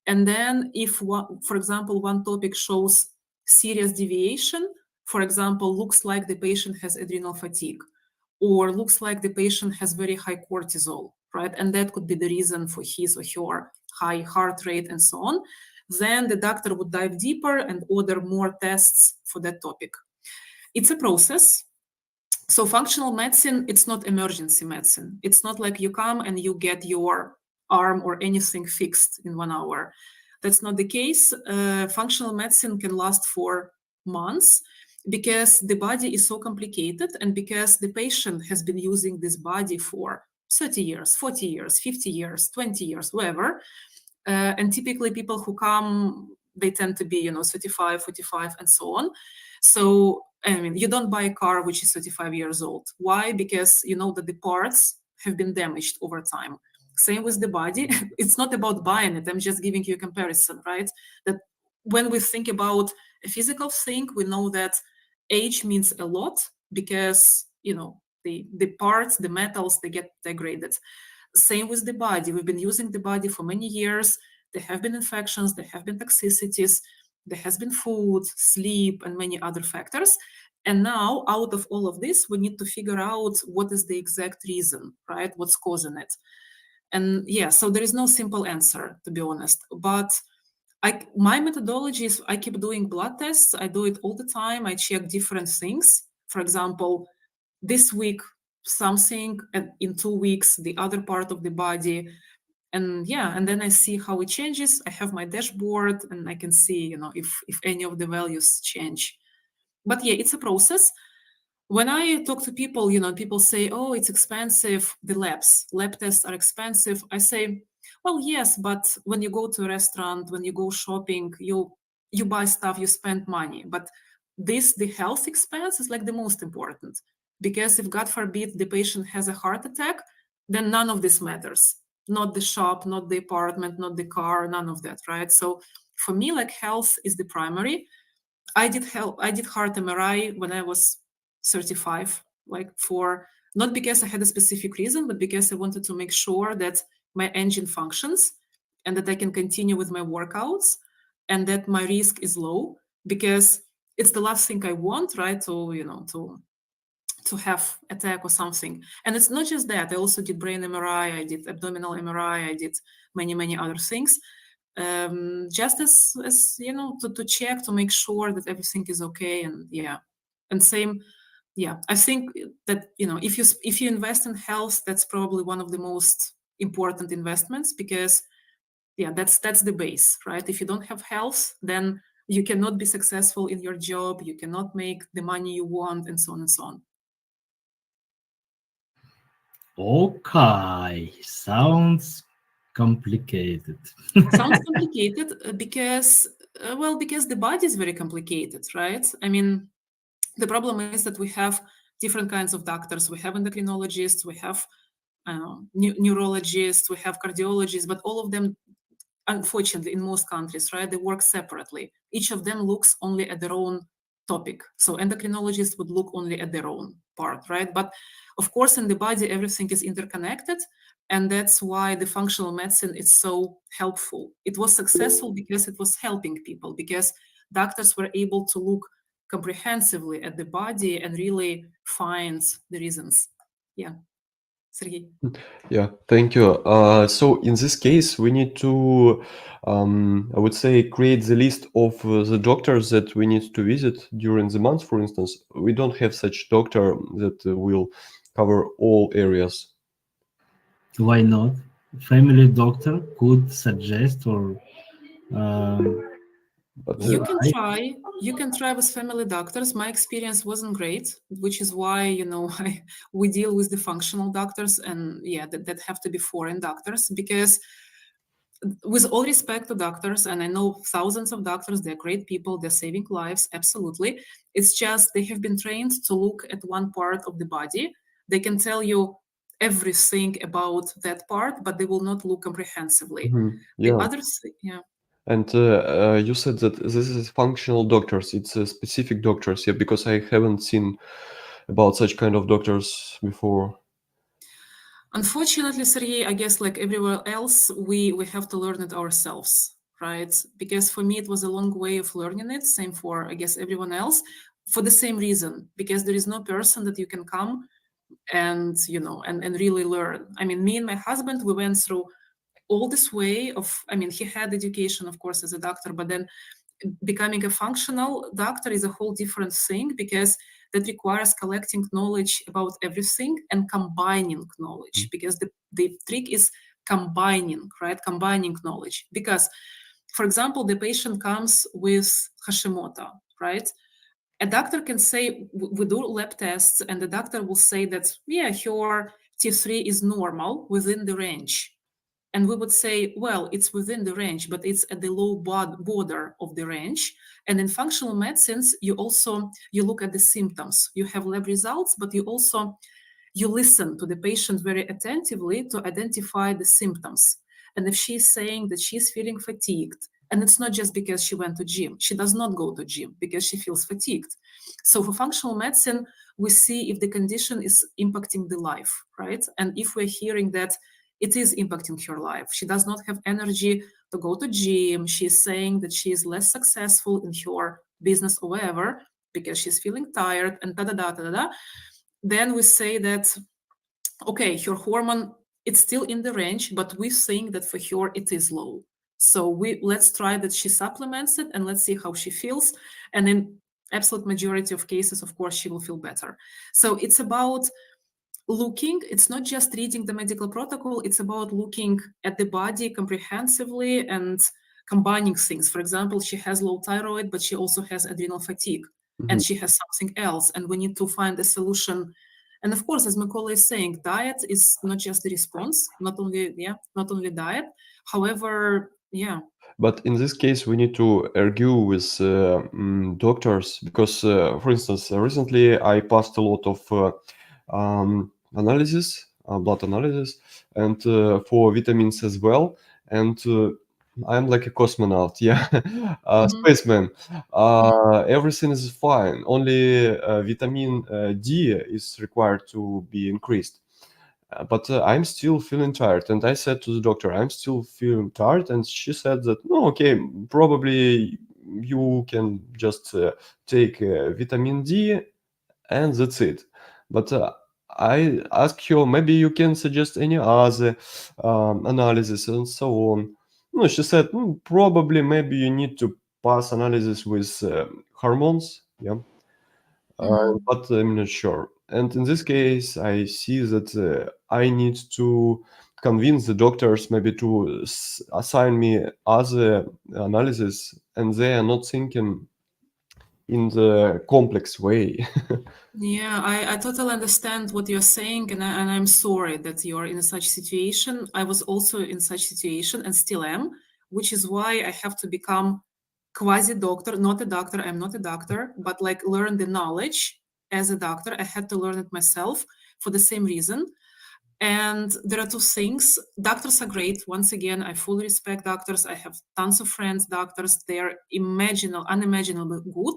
And then if, for example, one topic shows serious deviation, for example, looks like the patient has adrenal fatigue, or looks like the patient has very high cortisol, right? And that could be the reason for his or her high heart rate and so on. Then the doctor would dive deeper and order more tests for that topic. It's a process. So functional medicine, it's not emergency medicine. It's not like you come and you get your arm or anything fixed in 1 hour. That's not the case. Functional medicine can last for months because the body is so complicated, and because the patient has been using this body for 30 years, 40 years, 50 years, 20 years, whatever. And typically people who come, they tend to be, 35, 45, and so on. So, I mean, you don't buy a car which is 35 years old. Why? Because you know that the parts have been damaged over time. Same with the body. It's not about buying it. I'm just giving you a comparison, right? That when we think about a physical thing, we know that age means a lot because, the parts, the metals, they get degraded. Same with the body. We've been using the body for many years. There have been infections, there have been toxicities, there has been food, sleep, and many other factors. And now, out of all of this, we need to figure out what is the exact reason, right? What's causing it? And yeah, so there is no simple answer, to be honest. But my methodology is I keep doing blood tests. I do it all the time. I check different things. For example, this week, something, and in 2 weeks, the other part of the body. And yeah, and then I see how it changes. I have my dashboard and I can see, if any of the values change. But yeah, it's a process. When I talk to people, people say, oh, it's expensive, the lab tests are expensive. I say, well, yes, but when you go to a restaurant, when you go shopping, you buy stuff, you spend money. But the health expense is like the most important. Because if, God forbid, the patient has a heart attack, then none of this matters. Not the shop, not the apartment, not the car, none of that, right? So for me, like, health is the primary. I did heart MRI when I was 35, not because I had a specific reason, but because I wanted to make sure that my engine functions and that I can continue with my workouts and that my risk is low, because it's the last thing I want, right? To have attack or something. And it's not just that. I also did brain MRI, I did abdominal MRI, I did many, many other things. Just as to check, to make sure that everything is okay. And yeah, and same, yeah, I think that, if you invest in health, that's probably one of the most important investments, because yeah, that's the base, right? If you don't have health, then you cannot be successful in your job, you cannot make the money you want, and so on and so on. Okay, sounds complicated. Sounds complicated because the body is very complicated, right? I mean, the problem is that we have different kinds of doctors. We have endocrinologists, we have neurologists, we have cardiologists, but all of them, unfortunately, in most countries, right, they work separately. Each of them looks only at their own topic. So endocrinologists would look only at their own part, right? But of course, in the body, everything is interconnected. And that's why the functional medicine is so helpful. It was successful because it was helping people, because doctors were able to look comprehensively at the body and really find the reasons. Yeah. Sergey. Yeah, thank you. So in this case, we need to, I would say, create the list of the doctors that we need to visit during the month, for instance. We don't have such doctor that will cover all areas. Why not? Family doctor could suggest or But You can try with family doctors. My experience wasn't great, which is why, we deal with the functional doctors, and that have to be foreign doctors, because with all respect to doctors, and I know thousands of doctors, they're great people, they're saving lives, absolutely. It's just they have been trained to look at one part of the body. They can tell you everything about that part, but they will not look comprehensively. The yeah. other thing, yeah. And you said that this is functional doctors. It's specific doctors, yeah, because I haven't seen about such kind of doctors before. Unfortunately, Sergey, I guess like everywhere else, we have to learn it ourselves, right? Because for me, it was a long way of learning it. Same for, I guess, everyone else, for the same reason, because there is no person that you can come and, and really learn. I mean, me and my husband, we went through all this way of, he had education, of course, as a doctor, but then becoming a functional doctor is a whole different thing, because that requires collecting knowledge about everything and combining knowledge, because the trick is combining knowledge. Because, for example, the patient comes with Hashimoto, right? A doctor can say, we do lab tests, and the doctor will say that, yeah, your T3 is normal within the range. And we would say, well, it's within the range, but it's at the low border of the range. And in functional medicines, you look at the symptoms. You have lab results, but you listen to the patient very attentively to identify the symptoms. And if she's saying that she's feeling fatigued, and it's not just because she went to gym, she does not go to gym because she feels fatigued. So for functional medicine, we see if the condition is impacting the life, right? And if we're hearing that it is impacting her life, she does not have energy to go to gym, she's saying that she is less successful in her business or whatever because she's feeling tired and then we say that, okay, her hormone, it's still in the range, but we think that for her it is low. So let's try that she supplements it and let's see how she feels. And in absolute majority of cases, of course, she will feel better. So it's about looking, it's not just reading the medical protocol, it's about looking at the body comprehensively and combining things. For example, she has low thyroid, but she also has adrenal fatigue, and she has something else, and we need to find a solution. And of course, as Mykola is saying, diet is not just the response, not only diet. However, But in this case, we need to argue with doctors because, for instance, recently I passed a lot of analysis, blood analysis, and for vitamins as well. And I'm like a cosmonaut, yeah, spaceman. Everything is fine. Only vitamin D is required to be increased. But I'm still feeling tired. And I said to the doctor, I'm still feeling tired. And she said that, no, okay, probably you can just take vitamin D and that's it. But I asked her, maybe you can suggest any other analysis and so on. No, she said, probably maybe you need to pass analysis with hormones. Yeah. But I'm not sure. And in this case, I see that I need to convince the doctors maybe to assign me other analysis, and they are not thinking in the complex way. Yeah, I totally understand what you're saying, and I'm sorry that you're in such situation. I was also in such situation and still am, which is why I have to become quasi-doctor, not a doctor, I'm not a doctor, but like learn the knowledge as a doctor. I had to learn it myself for the same reason. And there are two things. Doctors are great. Once again, I fully respect doctors. I have tons of friends, doctors. They're unimaginably good.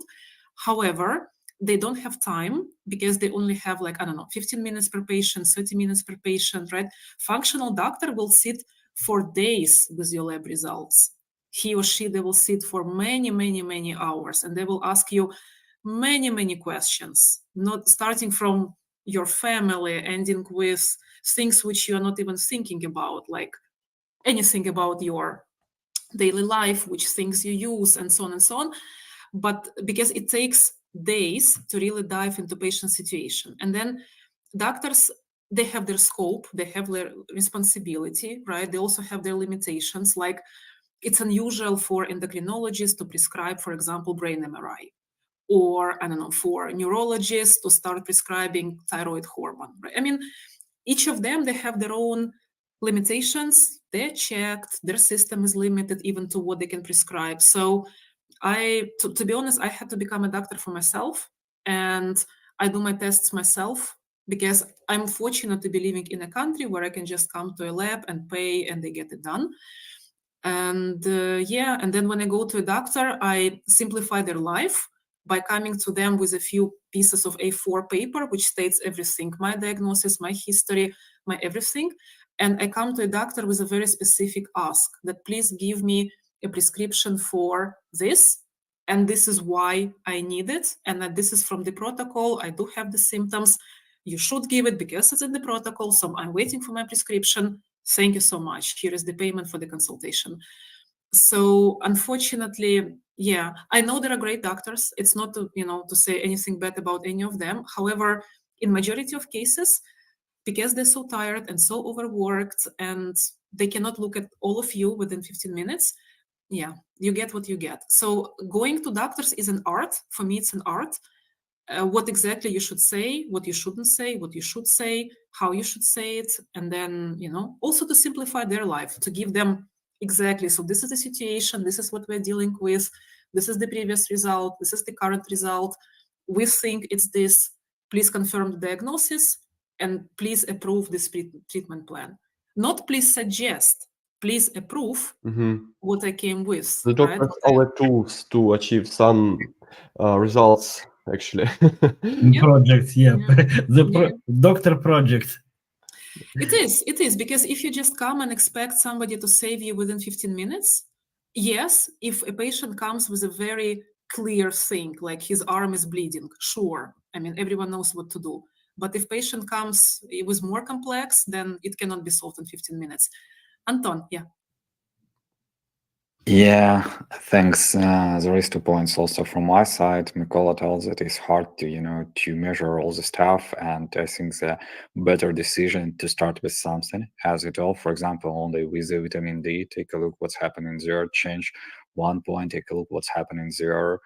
However, they don't have time because they only have, like, I don't know, 15 minutes per patient, 30 minutes per patient, right? Functional doctor will sit for days with your lab results. He or she, they will sit for many, many, many hours, and they will ask you many, many questions, not starting from your family, ending with things which you are not even thinking about, like anything about your daily life, which things you use, and so on and so on. But because it takes days to really dive into patient situation. And then doctors, they have their scope, they have their responsibility, right? They also have their limitations. Like, it's unusual for endocrinologists to prescribe, for example, brain MRI, or I don't know, for neurologists to start prescribing thyroid hormone, right? I mean, each of them, they have their own limitations. They're checked, their system is limited even to what they can prescribe. So to be honest, I had to become a doctor for myself, and I do my tests myself because I'm fortunate to be living in a country where I can just come to a lab and pay and they get it done. And and then when I go to a doctor, I simplify their life by coming to them with a few pieces of A4 paper, which states everything, my diagnosis, my history, my everything. And I come to a doctor with a very specific ask that please give me a prescription for this. And this is why I need it. And that this is from the protocol. I do have the symptoms. You should give it because it's in the protocol. So I'm waiting for my prescription. Thank you so much. Here is the payment for the consultation. So unfortunately, yeah, I know there are great doctors. It's not to say anything bad about any of them. However, in majority of cases, because they're so tired and so overworked and they cannot look at all of you within 15 minutes, yeah, you get what you get. So going to doctors is an art. For me, it's an art. What exactly you should say, what you shouldn't say, what you should say, how you should say it, and then, also to simplify their life, to give them exactly, so this is the situation, this is what we're dealing with, this is the previous result, this is the current result, we think it's this, please confirm the diagnosis, and please approve this treatment plan. Not please suggest, please approve what I came with. The doctors right? our tools to achieve some results, actually. Project, yeah. Yeah. Doctor project. It is, because if you just come and expect somebody to save you within 15 minutes, yes, if a patient comes with a very clear thing, like his arm is bleeding, sure. I mean, everyone knows what to do. But if patient comes with more complex, then it cannot be solved in 15 minutes. Anton, yeah. Yeah, thanks. There is 2 points also from my side. Mykola tells it is hard to measure all the stuff, and I think the better decision to start with something as it all. For example, only with the vitamin D, take a look what's happening there, change 1 point, take a look what's happening there,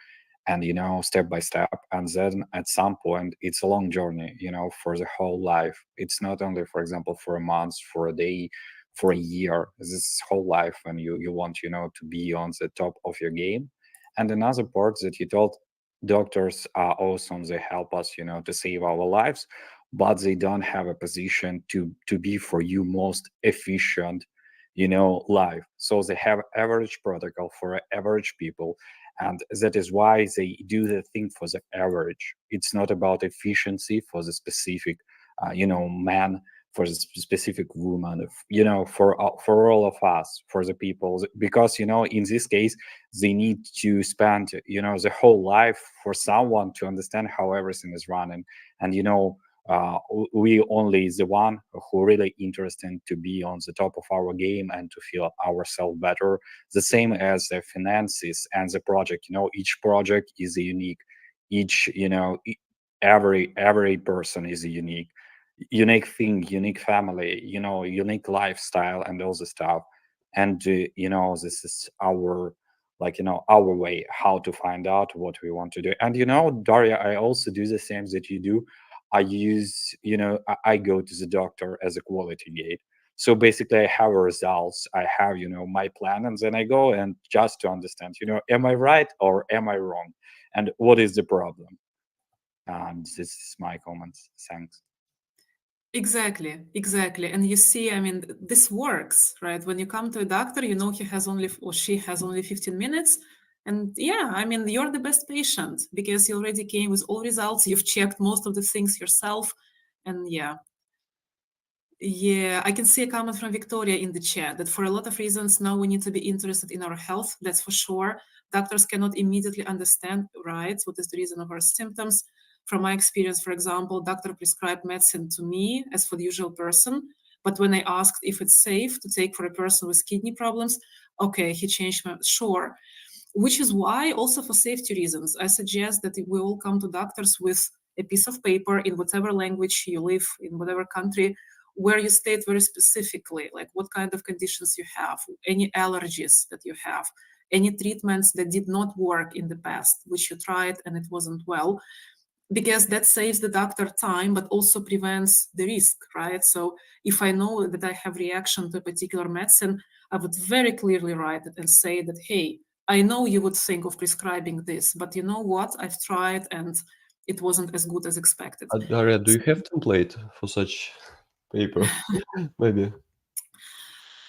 and step by step. And then at some point, it's a long journey, for the whole life. It's not only, for example, for a month, for a day, for a year. This whole life when you want to be on the top of your game. And another part that you told, doctors are awesome, they help us to save our lives, but they don't have a position to be for you most efficient life. So they have average protocol for average people, and that is why they do the thing for the average. It's not about efficiency for the specific man, for the specific woman, for all of us, for the people, because in this case they need to spend the whole life for someone to understand how everything is running. And we only the one who really interested to be on the top of our game and to feel ourselves better. The same as the finances and the project. Each project is unique. Each every person is a unique thing, unique family, unique lifestyle, and all the stuff. And this is our our way how to find out what we want to do. And Daria, I also do the same that you do. I use I go to the doctor as a quality gate. So basically I have results, I have my plan, and then I go and just to understand am I right or am I wrong, and what is the problem. And this is my comments. Thanks. Exactly. And you see, I mean, this works, right? When you come to a doctor, you know he has only or she has only 15 minutes. And yeah, I mean, you're the best patient because you already came with all results. You've checked most of the things yourself. And yeah, I can see a comment from Victoria in the chat that for a lot of reasons now we need to be interested in our health. That's for sure. Doctors cannot immediately understand, right, what is the reason of our symptoms. From my experience, for example, doctor prescribed medicine to me as for the usual person. But when I asked if it's safe to take for a person with kidney problems, okay, he changed my, sure. Which is why also for safety reasons, I suggest that we all come to doctors with a piece of paper in whatever language you live, in whatever country, where you state very specifically, like what kind of conditions you have, any allergies that you have, any treatments that did not work in the past, which you tried and it wasn't well, because that saves the doctor time, but also prevents the risk, right? So if I know that I have reaction to a particular medicine, I would very clearly write it and say that, hey, I know you would think of prescribing this, but you know what? I've tried and it wasn't as good as expected. Daria, do you have template for such paper? Maybe.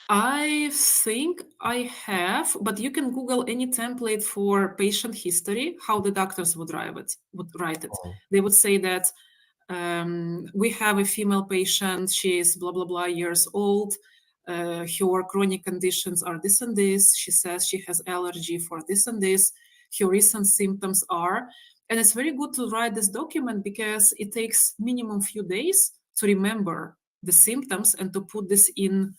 I think I have, but you can Google any template for patient history, how the doctors would write it. Oh. They would say that we have a female patient, she is blah, blah, blah years old. Her chronic conditions are this and this. She says she has allergy for this and this. Her recent symptoms are, and it's very good to write this document because it takes minimum few days to remember the symptoms and to put this in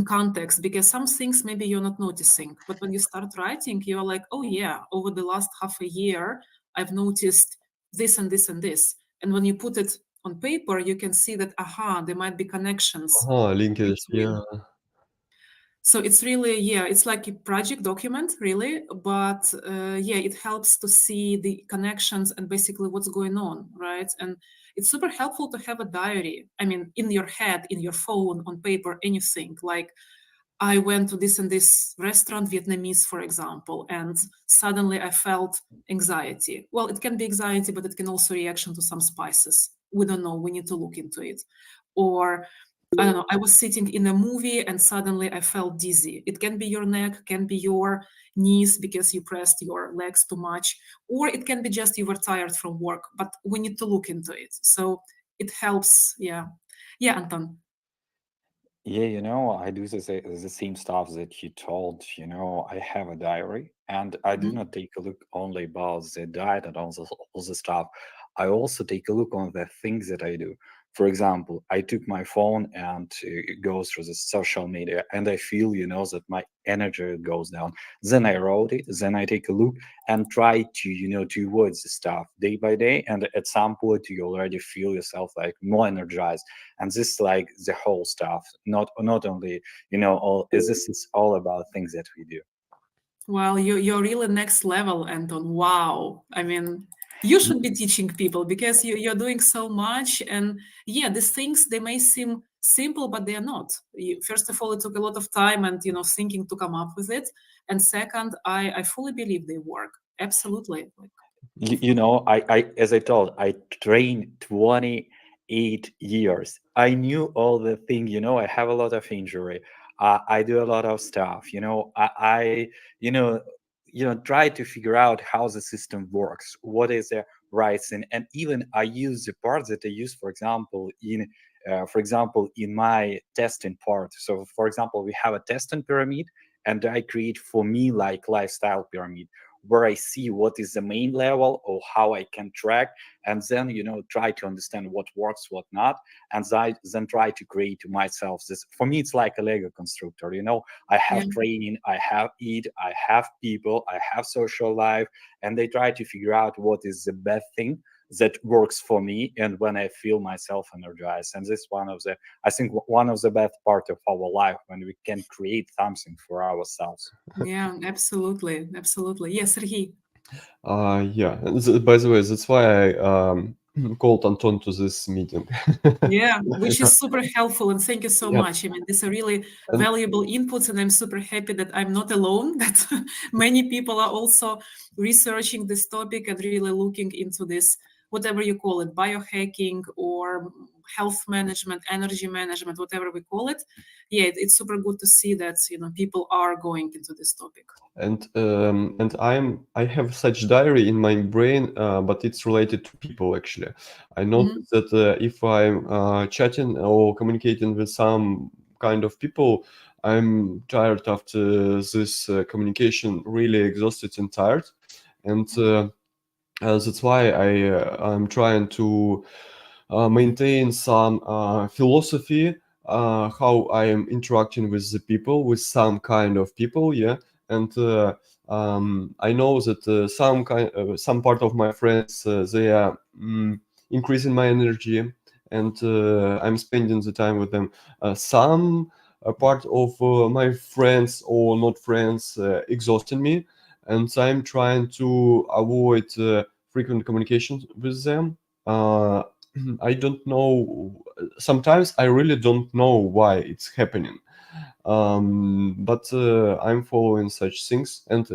context, because some things maybe you're not noticing, but when you start writing, you're like, oh yeah, over the last half a year, I've noticed this and this and this. And when you put it on paper, you can see that, there might be connections. Linkage, yeah. So it's really, it's like a project document, really, but it helps to see the connections and basically what's going on, right? And it's super helpful to have a diary. I mean, in your head, in your phone, on paper, anything. Like, I went to this and this restaurant, Vietnamese, for example, and suddenly I felt anxiety. Well, it can be anxiety, but it can also reaction to some spices. We don't know. We need to look into it. Or I don't know, I was sitting in a movie and suddenly I felt dizzy. It can be your neck, can be your knees because you pressed your legs too much, or it can be just you were tired from work, but we need to look into it. So it helps. Yeah, Anton. Yeah, I do the same stuff that you told. I have a diary, and I do not take a look only about the diet and all the stuff. I also take a look on the things that I do. For example, I took my phone and go through the social media, and I feel, that my energy goes down. Then I wrote it. Then I take a look and try to, to avoid the stuff day by day. And at some point, you already feel yourself like more energized. And this is like the whole stuff, not only, this is all about things that we do. Well, you're really next level, Anton. Wow. I mean, you should be teaching people because you're doing so much. And these things, they may seem simple, but they are not. First of all, it took a lot of time and, thinking to come up with it. And second, I fully believe they work. Absolutely. I as I told, I trained 28 years. I knew all the thing, I have a lot of injury. I do a lot of stuff, I try to figure out how the system works, what is the right thing. And even I use the parts that I use, for example, in my testing part. So for example, we have a testing pyramid, and I create for me like lifestyle pyramid, where I see what is the main level or how I can track, and then try to understand what works, what not, and then try to create myself this. For me, it's like a Lego constructor. I have training, I have eat, I have people, I have social life, and they try to figure out what is the best thing that works for me and when I feel myself energized. And this is one of the best part of our life, when we can create something for ourselves. Yeah, absolutely. Yes, Sergey. Yeah. By the way, that's why I called Anton to this meeting. Which is super helpful, and thank you so much. I mean, these are really valuable inputs, and I'm super happy that I'm not alone, that many people are also researching this topic and really looking into this, whatever you call it, biohacking or health management, energy management, whatever we call it. Yeah, it's super good to see that, you know, people are going into this topic. And I have such diary in my brain, but it's related to people actually. I noticed that if I'm chatting or communicating with some kind of people, I'm tired after this communication, really exhausted and tired, and that's why I'm trying to maintain some philosophy how I am interacting with the people, with some kind of people, yeah. And I know that some part of my friends they are increasing my energy, and I'm spending the time with them. Some part of my friends or not friends exhausting me, and I'm trying to avoid frequent communication with them. I don't know. Sometimes I really don't know why it's happening. But I'm following such things. And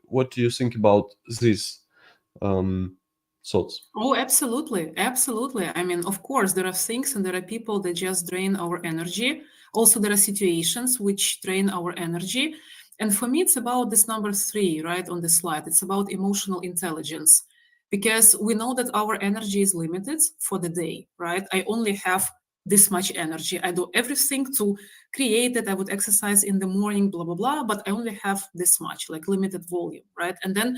what do you think about these thoughts? Oh, absolutely. Absolutely. I mean, of course, there are things and there are people that just drain our energy. Also, there are situations which drain our energy. And for me, it's about this number 3, right, on the slide. It's about emotional intelligence, because we know that our energy is limited for the day, right? I only have this much energy. I do everything to create it. I would exercise in the morning, blah, blah, blah, but I only have this much, like limited volume, right? And then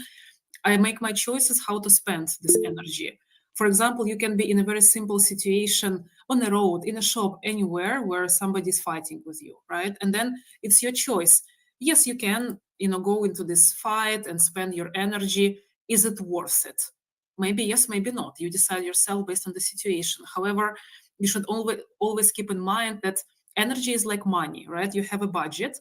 I make my choices how to spend this energy. For example, you can be in a very simple situation on the road, in a shop, anywhere where somebody's fighting with you, right? And then it's your choice. Yes, you can, you know, go into this fight and spend your energy. Is it worth it? Maybe yes, maybe not. You decide yourself based on the situation. However, you should always keep in mind that energy is like money, right? You have a budget,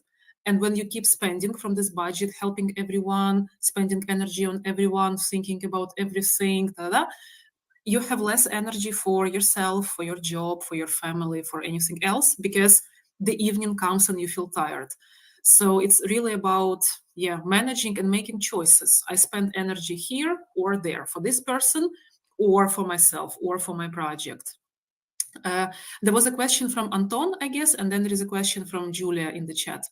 and when you keep spending from this budget, helping everyone, spending energy on everyone, thinking about everything, you have less energy for yourself, for your job, for your family, for anything else, because the evening comes and you feel tired. So it's really about, managing and making choices. I spend energy here or there for this person, or for myself, or for my project. There was a question from Anton, I guess, and then there is a question from Julia in the chat.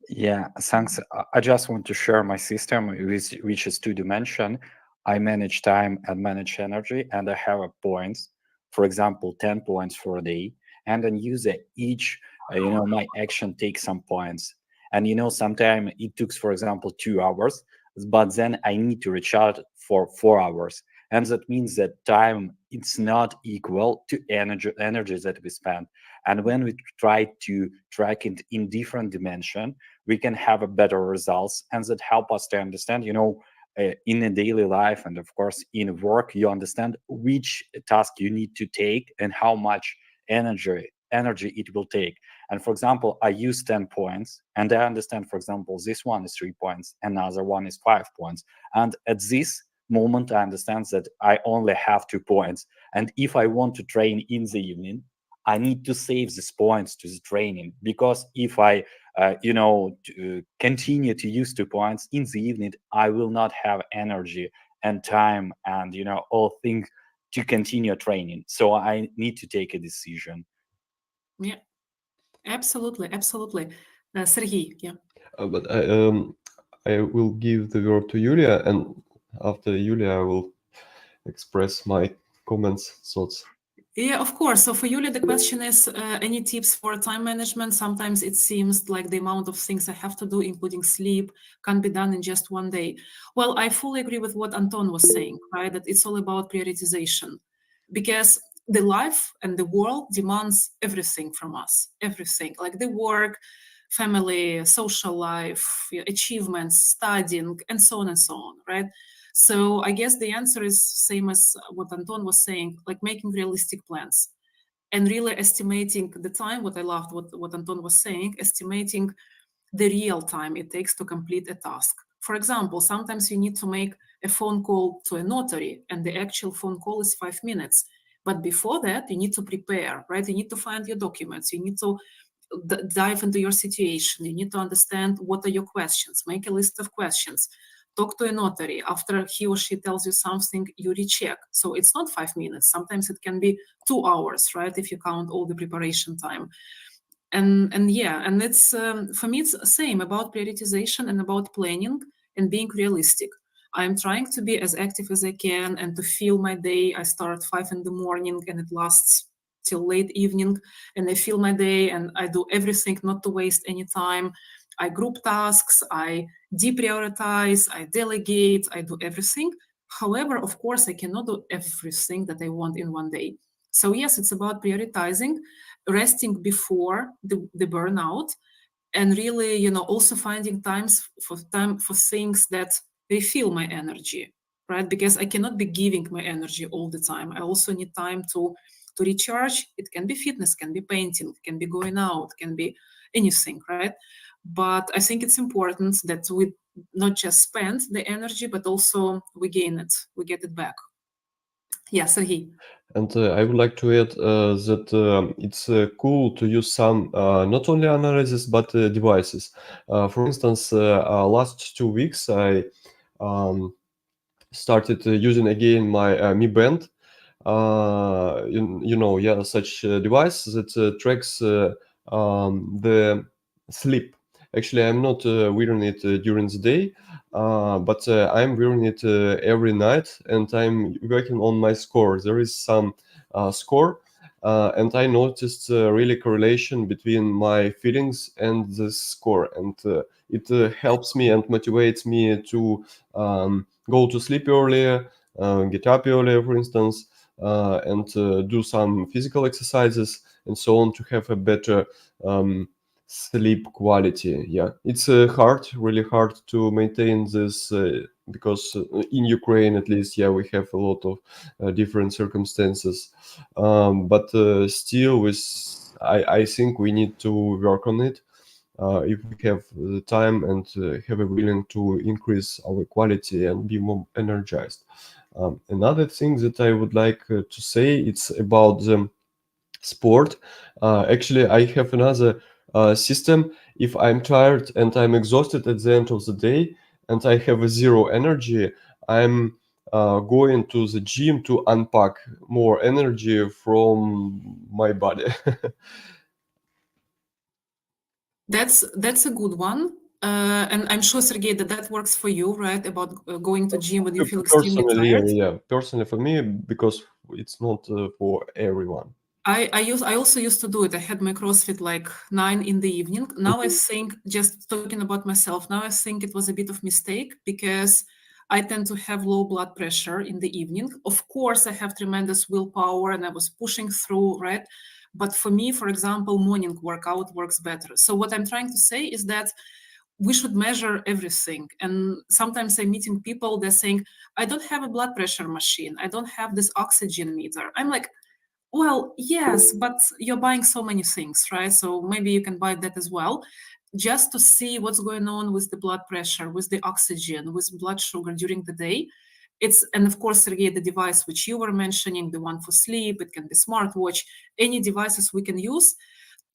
Yeah, thanks. I just want to share my system, which is 2-dimension. I manage time and manage energy, and I have points. For example, 10 points for a day, and then use each. My action takes some points, and sometimes it took, for example, 2 hours, but then I need to recharge for 4 hours, and that means that time it's not equal to energy that we spend. And when we try to track it in different dimension, we can have a better results, and that help us to understand, in a daily life, and of course in work, you understand which task you need to take and how much energy it will take. And for example, I use 10 points, and I understand, for example, this one is 3 points, another one is 5 points, and at this moment I understand that I only have 2 points. And if I want to train in the evening, I need to save these points to the training, because if I continue to use 2 points in the evening, I will not have energy and time and all things to continue training. So I need to take a decision. Yeah, absolutely. Sergey, yeah. But I will give the word to Yulia, and after Yulia, I will express my comments, thoughts. Yeah, of course. So for Yulia, the question is, any tips for time management? Sometimes it seems like the amount of things I have to do, including sleep, can be done in just one day. Well, I fully agree with what Anton was saying, right? That it's all about prioritization, because the life and the world demands everything from us, everything, like the work, family, social life, achievements, studying, and so on, right? So I guess the answer is same as what Anton was saying, like making realistic plans and really estimating the time. What I loved, what Anton was saying, estimating the real time it takes to complete a task. For example, sometimes you need to make a phone call to a notary, and the actual phone call is 5 minutes. But before that, you need to prepare, right? You need to find your documents. You need to dive into your situation. You need to understand what are your questions, make a list of questions, talk to a notary. After he or she tells you something, you recheck. So it's not 5 minutes. Sometimes it can be 2 hours, right? If you count all the preparation time. And yeah, and it's for me, it's the same about prioritization and about planning and being realistic. I'm trying to be as active as I can and to fill my day. I start at 5 in the morning and it lasts till late evening, and I fill my day and I do everything not to waste any time. I group tasks, I deprioritize, I delegate, I do everything. However, of course, I cannot do everything that I want in one day. So yes, it's about prioritizing, resting before the burnout, and really, also finding time for things that refill my energy, right? Because I cannot be giving my energy all the time. I also need time to recharge. It can be fitness, can be painting, can be going out, can be anything, right? But I think it's important that we not just spend the energy, but also we gain it, we get it back. Yeah, Sergey. And I would like to add that it's cool to use some not only analysis but devices. For instance, last 2 weeks I started using again my Mi Band. Such device that tracks the sleep. Actually, I'm not wearing it during the day, but I'm wearing it every night, and I'm working on my score. There is some score, and I noticed really correlation between my feelings and the score, and it helps me and motivates me to go to sleep earlier, get up earlier, for instance, and do some physical exercises and so on to have a better sleep quality. Yeah, it's really hard to maintain this because in Ukraine, at least, yeah, we have a lot of different circumstances. But still, I think we need to work on it. If we have the time and have a willing to increase our quality and be more energized. Another thing that I would like to say, it's about the sport. Actually, I have another system. If I'm tired and I'm exhausted at the end of the day and I have a zero energy, I'm going to the gym to unpack more energy from my body. That's a good one. And I'm sure, Sergey, that works for you, right? About going to gym when you feel extremely Personally, tired. yeah, personally for me, because it's not for everyone. I also used to do it. I had my CrossFit like 9 in the evening. Now I think, just talking about myself, now I think it was a bit of mistake because I tend to have low blood pressure in the evening. Of course, I have tremendous willpower and I was pushing through, right? But for me, for example, morning workout works better. So what I'm trying to say is that we should measure everything. And sometimes I'm meeting people, they're saying, I don't have a blood pressure machine. I don't have this oxygen meter. I'm like, well, yes, but you're buying so many things, right? So maybe you can buy that as well, just to see what's going on with the blood pressure, with the oxygen, with blood sugar during the day. And of course, Sergey, the device which you were mentioning, the one for sleep, it can be smartwatch, any devices we can use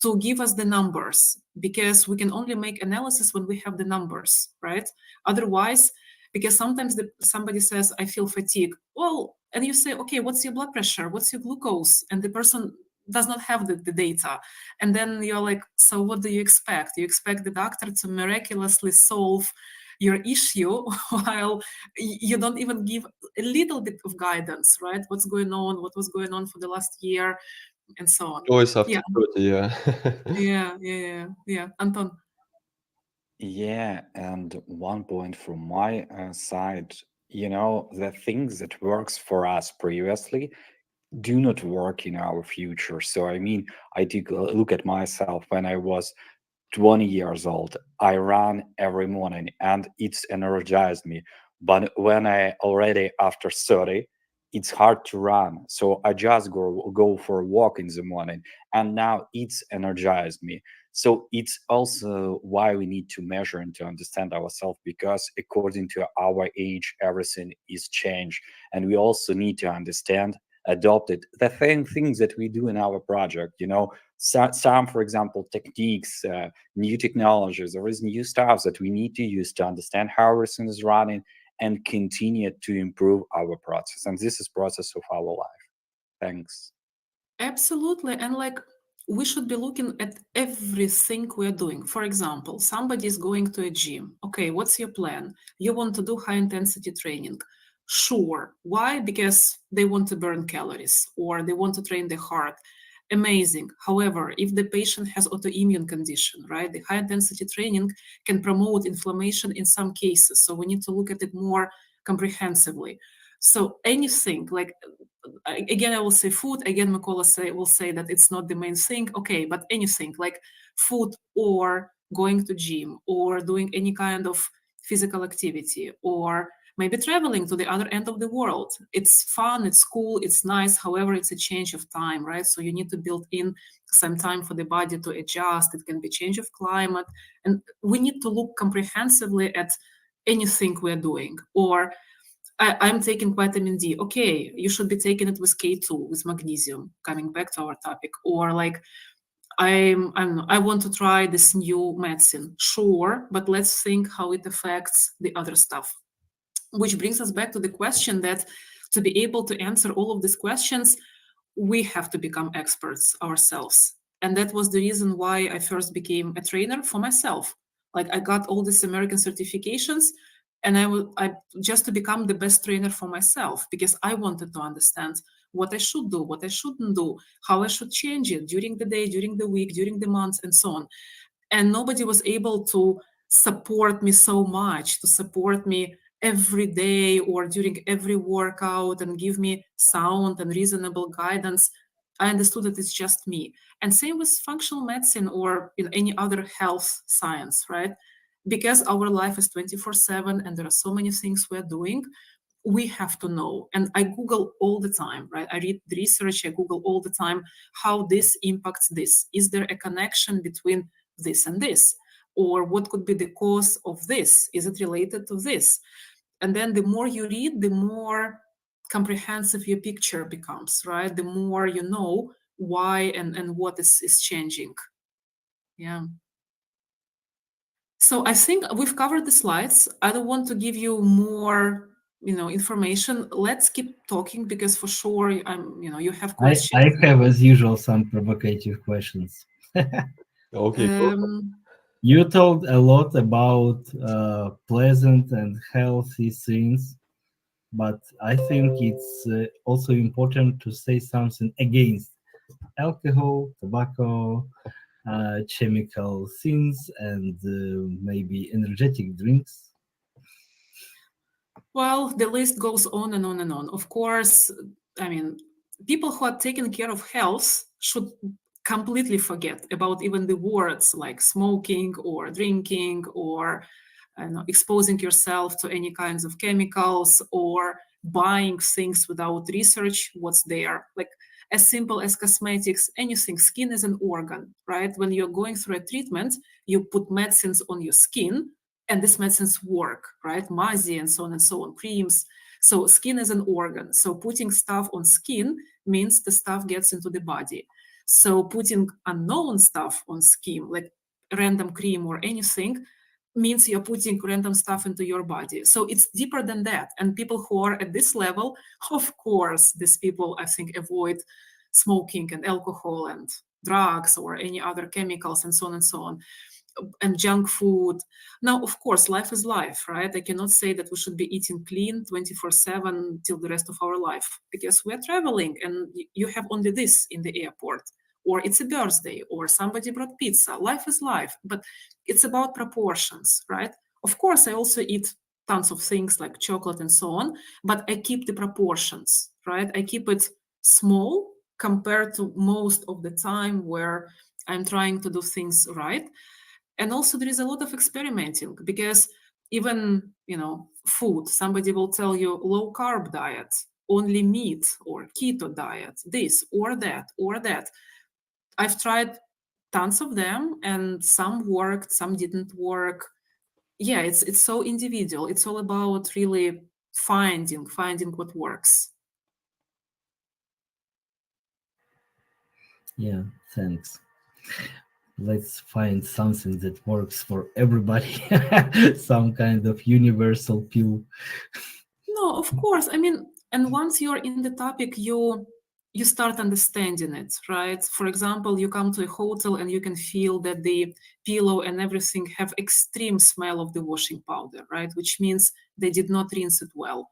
to give us the numbers, because we can only make analysis when we have the numbers, right? Otherwise, because sometimes somebody says, I feel fatigue. Well, and you say, okay, what's your blood pressure? What's your glucose? And the person does not have the data. And then you're like, so what do you expect? You expect the doctor to miraculously solve your issue while you don't even give a little bit of guidance, right? What's going on? What was going on for the last year? And so on. Always after Yeah. 30, yeah. Yeah. Anton. Yeah, and one point from my side, the things that works for us previously do not work in our future. So I mean, I take a look at myself when I was 20 years old. I ran every morning and it's energized me. But when I already after 30, it's hard to run. So I just go for a walk in the morning, and now it's energized me. So it's also why we need to measure and to understand ourselves, because according to our age, everything is changed. And we also need to understand adopted the same things that we do in our project. Some, for example, techniques, new technologies, there is new stuff that we need to use to understand how everything is running and continue to improve our process. And this is process of our life. Thanks. Absolutely. And like, we should be looking at everything we're doing. For example, somebody is going to a gym. Okay, what's your plan? You want to do high intensity training. Sure. Why? Because they want to burn calories or they want to train the heart. Amazing. However, if the patient has autoimmune condition, right, the high intensity training can promote inflammation in some cases. So we need to look at it more comprehensively. So anything like, again, I will say food. Again, Mykola will say that it's not the main thing. Okay, but anything like food or going to gym or doing any kind of physical activity or maybe traveling to the other end of the world. It's fun, it's cool, it's nice. However, it's a change of time, right? So you need to build in some time for the body to adjust. It can be change of climate. And we need to look comprehensively at anything we're doing. Or I'm taking vitamin D. Okay, you should be taking it with K2, with magnesium, coming back to our topic. Or like, I want to try this new medicine. Sure, but let's think how it affects the other stuff. Which brings us back to the question that to be able to answer all of these questions, we have to become experts ourselves. And that was the reason why I first became a trainer for myself. Like, I got all these American certifications, and I just to become the best trainer for myself, because I wanted to understand what I should do, what I shouldn't do, how I should change it during the day, during the week, during the months, and so on. And nobody was able to support me so much, to support me every day or during every workout and give me sound and reasonable guidance. I understood that it's just me. And same with functional medicine or in any other health science, right? Because our life is 24/7 and there are so many things we're doing, we have to know. And I Google all the time, right? I read the research, I Google all the time how this impacts this. Is there a connection between this and this? Or what could be the cause of this? Is it related to this? And then the more you read, the more comprehensive your picture becomes, right? The more you know why and what is changing. Yeah. So I think we've covered the slides. I don't want to give you more, information. Let's keep talking because for sure, you have questions. I have, as usual, some provocative questions. Okay. You told a lot about pleasant and healthy things, but I think it's also important to say something against alcohol, tobacco, chemical things, and maybe energetic drinks. Well, the list goes on and on and on. Of course, I mean, people who are taking care of health should completely forget about even the words like smoking or drinking or exposing yourself to any kinds of chemicals or buying things without research what's there. Like, as simple as cosmetics, anything. Skin is an organ, right? When you're going through a treatment, you put medicines on your skin and these medicines work, right? Mazi and so on, creams. So skin is an organ. So putting stuff on skin means the stuff gets into the body. So putting unknown stuff on skin, like random cream or anything, means you're putting random stuff into your body. So it's deeper than that. And people who are at this level, of course, these people, I think, avoid smoking and alcohol and drugs or any other chemicals and so on, and junk food. Now, of course, life is life, right? I cannot say that we should be eating clean 24/7 till the rest of our life, because we're traveling and you have only this in the airport, or it's a birthday, or somebody brought pizza. Life is life, but it's about proportions, right? Of course, I also eat tons of things like chocolate and so on, but I keep the proportions, right? I keep it small compared to most of the time where I'm trying to do things right. And also there is a lot of experimenting, because even, food, somebody will tell you low carb diet, only meat, or keto diet, this or that or that. I've tried tons of them and some worked, some didn't work. Yeah, it's so individual. It's all about really finding what works. Yeah, thanks. Let's find something that works for everybody. Some kind of universal pill. No, of course. I mean, and once you're in the topic, you start understanding it, right? For example, you come to a hotel and you can feel that the pillow and everything have extreme smell of the washing powder, right? Which means they did not rinse it well.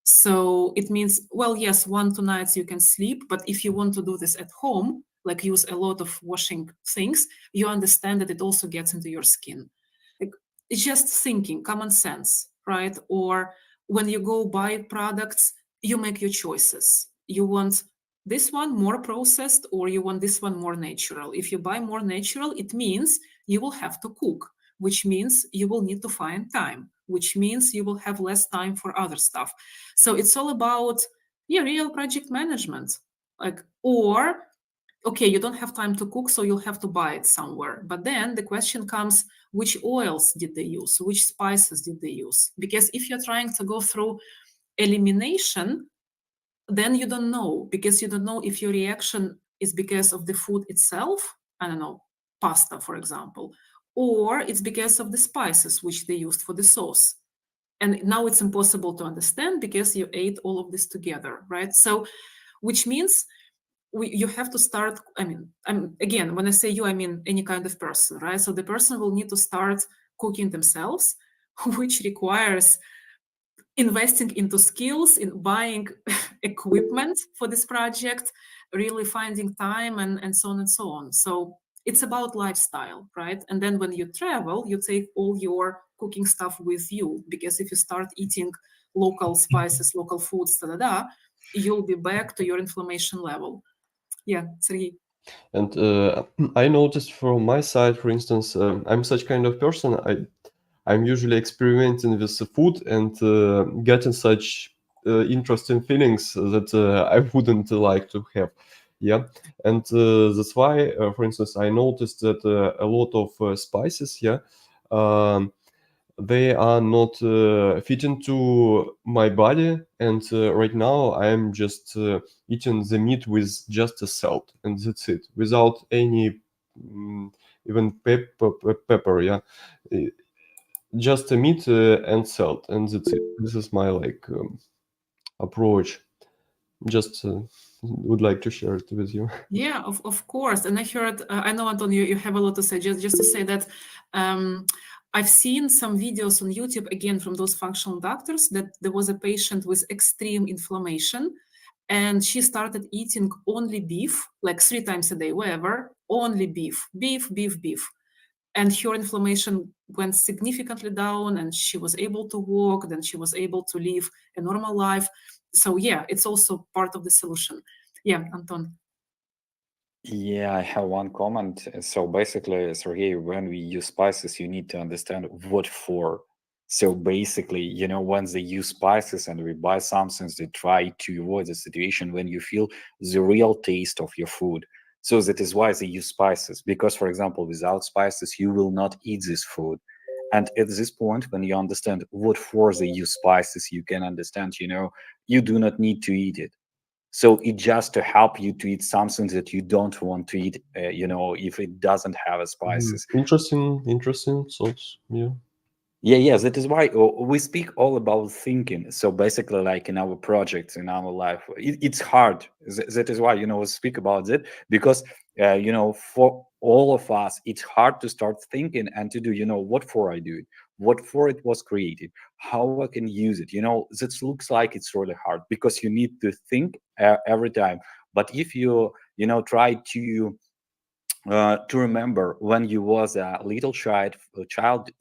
So it means, well, yes, 1 2 nights you can sleep, but if you want to do this at home, like use a lot of washing things, you understand that it also gets into your skin. Like, it's just thinking, common sense, right? Or when you go buy products, you make your choices. You want this one more processed or you want this one more natural. If you buy more natural, it means you will have to cook, which means you will need to find time, which means you will have less time for other stuff. So it's all about, yeah, real project management. Like, or okay, you don't have time to cook, so you'll have to buy it somewhere. But then the question comes, which oils did they use? Which spices did they use? Because if you're trying to go through elimination, then you don't know, because you don't know if your reaction is because of the food itself, I don't know, pasta, for example, or it's because of the spices which they used for the sauce. And now it's impossible to understand because you ate all of this together, right? So, which means you have to start. I mean, again, when I say you, I mean any kind of person, right? So the person will need to start cooking themselves, which requires investing into skills, in buying equipment for this project, really finding time, and so on and so on. So it's about lifestyle, right? And then when you travel, you take all your cooking stuff with you, because if you start eating local spices, local foods, you'll be back to your inflammation level. Yeah, Sergey. And I noticed from my side, for instance, I'm such kind of person. I'm usually experimenting with the food and getting such interesting feelings that I wouldn't like to have. Yeah, and that's why, for instance, I noticed that a lot of spices, yeah, um, they are not fitting to my body, and right now I'm just eating the meat with just a salt, and that's it, without any even pepper, yeah. Uh, just a meat and salt, and that's it. This is my like approach. Just would like to share it with you. Yeah, of course. And I heard, I know, Anton, you have a lot to say. Just to say that I've seen some videos on YouTube, again, from those functional doctors, that there was a patient with extreme inflammation, and she started eating only beef, like 3 times a day, wherever, only beef, beef, beef, beef. And her inflammation went significantly down, and she was able to walk, then she was able to live a normal life. So yeah, it's also part of the solution. Yeah, Anton. Yeah, I have one comment. So basically, Sergey, when we use spices, you need to understand what for. So basically, when they use spices and we buy something, they try to avoid the situation when you feel the real taste of your food. So that is why they use spices. Because, for example, without spices, you will not eat this food. And at this point, when you understand what for they use spices, you can understand, you do not need to eat it. So it just to help you to eat something that you don't want to eat, if it doesn't have a spices. Interesting thoughts. Yeah. Yeah, that is why we speak all about thinking. So basically, like in our projects, in our life, it's hard. That is why, we speak about it, because, for all of us, it's hard to start thinking and to do, what for I do it, what for it was created, how I can use it. That looks like it's really hard because you need to think every time. But if you, try to remember when you was a little child,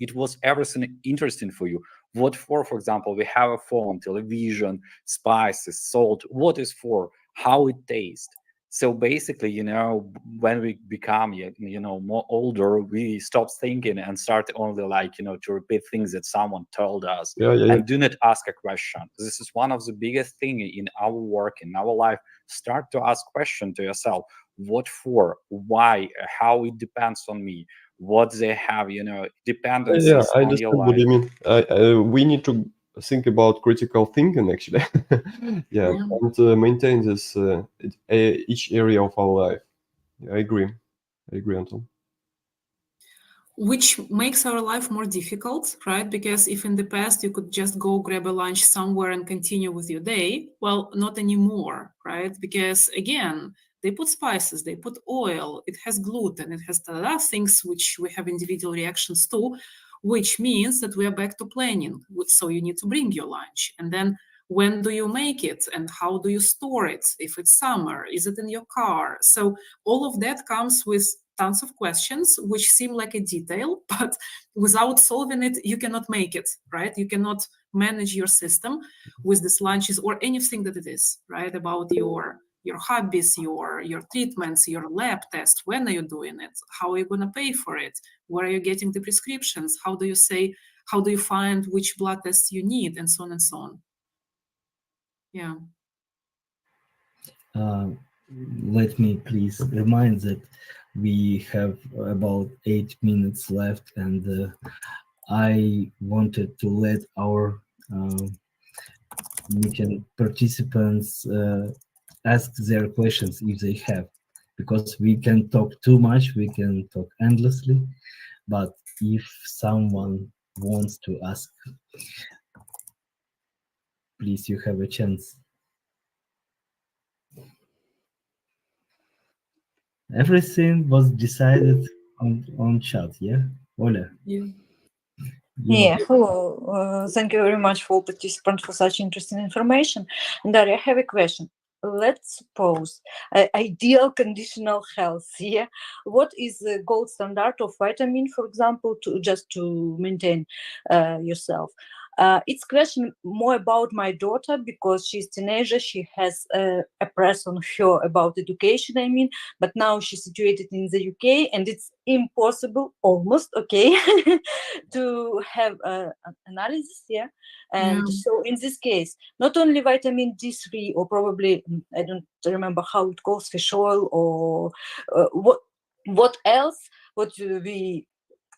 it was everything interesting for you. What for example, we have a phone, television, spices, salt. What is for? How it tastes. So basically, when we become, more older, we stop thinking and start only like, to repeat things that someone told us, Yeah. and do not ask a question. This is one of the biggest thing in our work, in our life. Start to ask question to yourself. What for? Why? How it depends on me? What they have, dependencies I on your understand what life. you mean. We need to think about critical thinking, actually. Yeah, Yeah. and maintain this each area of our life. I agree. I agree, Anton. Which makes our life more difficult, right? Because if in the past you could just go grab a lunch somewhere and continue with your day, well, not anymore, right? Because again, they put spices, they put oil, it has gluten, it has other things which we have individual reactions to, which means that we are back to planning. So you need to bring your lunch. And then when do you make it and how do you store it? If it's summer, is it in your car? So all of that comes with tons of questions which seem like a detail, but without solving it, you cannot make it, right? You cannot manage your system with these lunches or anything that it is, right? About your hobbies, your treatments, your lab tests. When are you doing it? How are you going to pay for it? Where are you getting the prescriptions? How do you find which blood tests you need, and so on and so on? Yeah. Let me please remind that we have about 8 minutes left, and I wanted to let our meeting participants ask their questions if they have, because we can talk too much, we can talk endlessly, but if someone wants to ask, please, you have a chance. Everything was decided on chat, yeah? Oля? Yeah. Yeah, hello. Thank you very much for participants for such interesting information. And Daria, I have a question. Let's suppose ideal conditional health. Yeah, what is the gold standard of vitamin, for example, to maintain yourself? It's question more about my daughter because she's teenager. She has a press on her about education. I mean, but now she's situated in the UK, and it's impossible, almost okay, to have an analysis. Yeah, and so in this case, not only vitamin D3 or probably I don't remember how it calls, fish oil or what else? What we,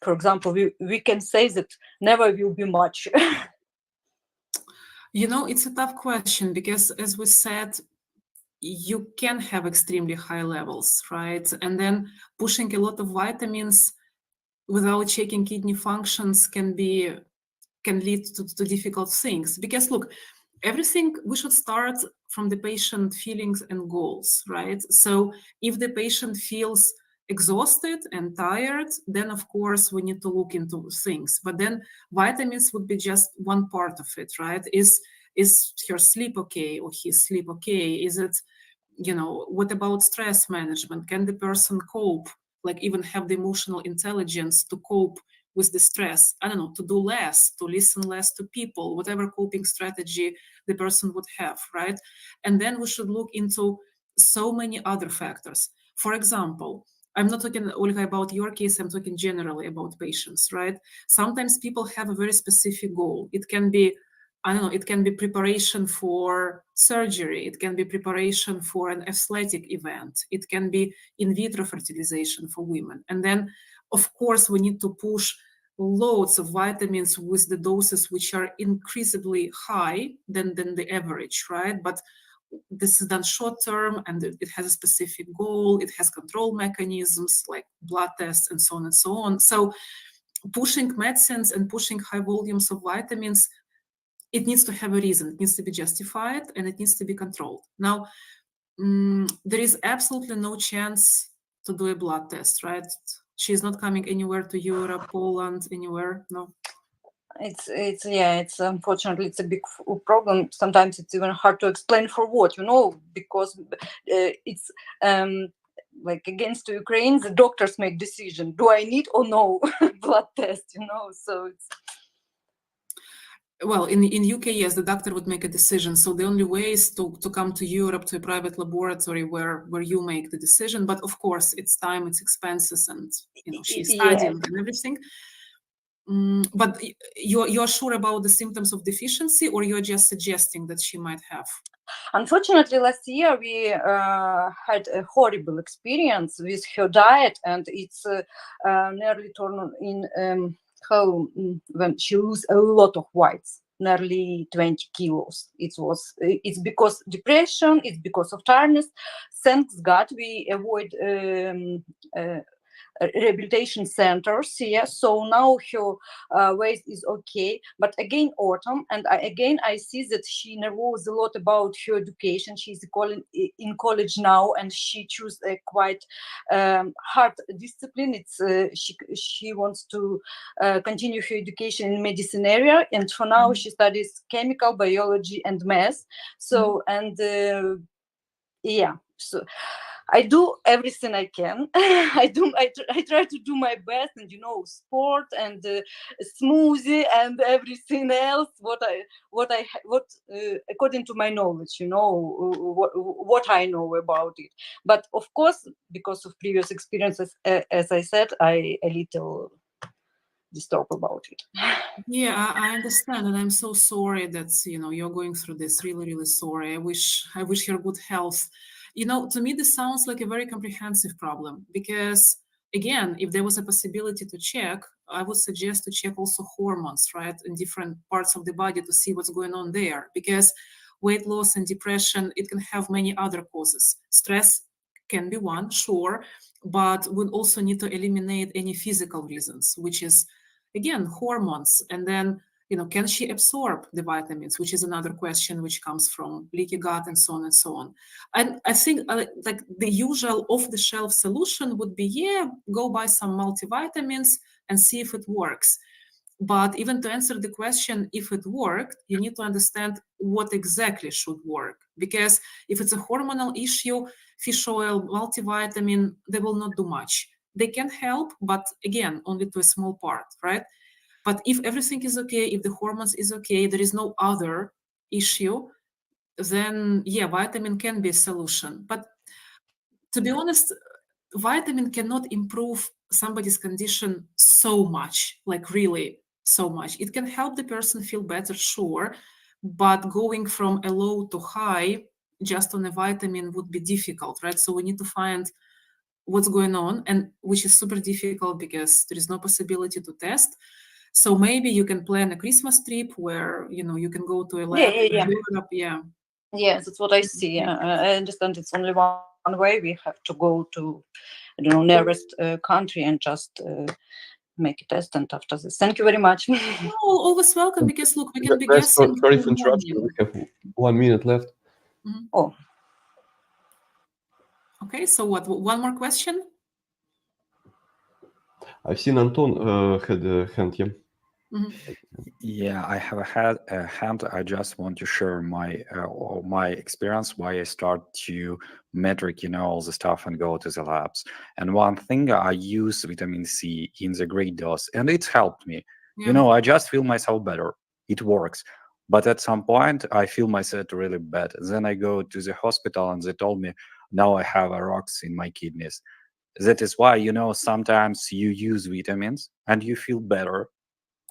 for example, we can say that never will be much. It's a tough question because, as we said, you can have extremely high levels, right? And then pushing a lot of vitamins without checking kidney functions can lead to difficult things. Because look, everything, we should start from the patient feelings and goals, right? So if the patient feels exhausted and tired, then of course we need to look into things. But then vitamins would be just one part of it, right? Is her sleep okay or his sleep okay? Is it, what about stress management? Can the person cope, like even have the emotional intelligence to cope with the stress? I don't know, to do less, to listen less to people, whatever coping strategy the person would have, right? And then we should look into so many other factors. For example, I'm not talking, Olga, about your case, I'm talking generally about patients, right? Sometimes people have a very specific goal. It can be, I don't know, it can be preparation for surgery. It can be preparation for an athletic event. It can be in vitro fertilization for women. And then, of course, we need to push loads of vitamins with the doses which are increasingly high than the average, right? But this is done short term and it has a specific goal. It has control mechanisms like blood tests and so on and so on. So pushing medicines and pushing high volumes of vitamins, it needs to have a reason. It needs to be justified and it needs to be controlled. Now, there is absolutely no chance to do a blood test, right? She's not coming anywhere to Europe, Poland, anywhere, no. It's unfortunately it's a big problem. Sometimes it's even hard to explain for what, because it's like against Ukraine, the doctors make decision. Do I need or no blood test? So it's. Well, in UK, yes, the doctor would make a decision. So the only way is to come to Europe to a private laboratory where you make the decision. But of course, it's time, it's expenses, and she's studying and everything. But you're sure about the symptoms of deficiency, or you're just suggesting that she might have? Unfortunately, last year we had a horrible experience with her diet, and it's nearly turned in when she lose a lot of whites, nearly 20 kilos. It's because depression, it's because of tiredness. Thanks God we avoid rehabilitation centers. Yes, so now her weight is okay. But again, autumn, and I see that she knows a lot about her education. She's in college now, and she chose a quite hard discipline. It's she wants to continue her education in medicine area, and for now she studies chemical biology and math. So and yeah, so I do everything I can. I try to do my best, and sport and smoothie and everything else. What according to my knowledge, what I know about it. But of course, because of previous experiences, as I said, I a little disturbed about it. Yeah, I understand, and I'm so sorry that you're going through this. Really, really sorry. I wish her good health. To me, this sounds like a very comprehensive problem because, again, if there was a possibility to check, I would suggest to check also hormones, right, in different parts of the body to see what's going on there. Because weight loss and depression, it can have many other causes. Stress can be one, sure, but we also need to eliminate any physical reasons, which is, again, hormones. And then, can she absorb the vitamins, which is another question which comes from leaky gut and so on and so on. And I think like the usual off-the-shelf solution would be, go buy some multivitamins and see if it works. But even to answer the question, if it worked, you need to understand what exactly should work. Because if it's a hormonal issue, fish oil, multivitamin, they will not do much. They can help, but again, only to a small part, right? But if everything is okay, if the hormones is okay, there is no other issue, then vitamin can be a solution. But to be honest, vitamin cannot improve somebody's condition so much, like really so much. It can help the person feel better, sure, but going from a low to high just on a vitamin would be difficult, right? So we need to find what's going on, and which is super difficult because there is no possibility to test. So maybe you can plan a Christmas trip where you can go to a lab. Yeah, that's what I see. I understand it's only one way. We have to go to nearest country and just make a test, and after this, thank you very much. Always welcome, because look, we can be guessing. Sorry for interruption. We have 1 minute left. Oh, okay, so what, one more question? I've seen Anton had a hand. Yeah, I have had a hand. I just want to share my experience, why I start to metric, all the stuff and go to the labs. And one thing, I use vitamin C in the great dose, and it's helped me. I just feel myself better. It works. But at some point, I feel myself really bad. Then I go to the hospital, and they told me, now I have a rocks in my kidneys. That is why, sometimes you use vitamins and you feel better.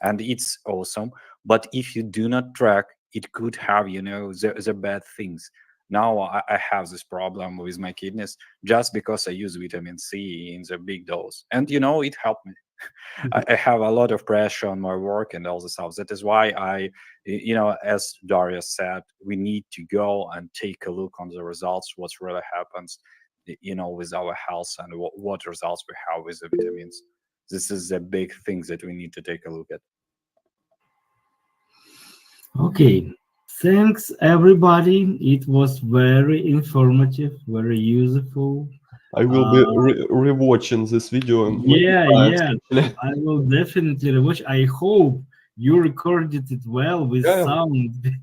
And it's awesome. But if you do not track, it could have, the bad things. Now I have this problem with my kidneys just because I use vitamin C in the big dose. And, it helped me. I have a lot of pressure on my work and all this stuff. That is why as Darius said, we need to go and take a look on the results, what really happens, with our health, and what results we have with the vitamins. This is the big thing that we need to take a look at. Okay, thanks everybody. It was very informative, very useful. I will be rewatching this video. And I will definitely rewatch. I hope you recorded it well with sound.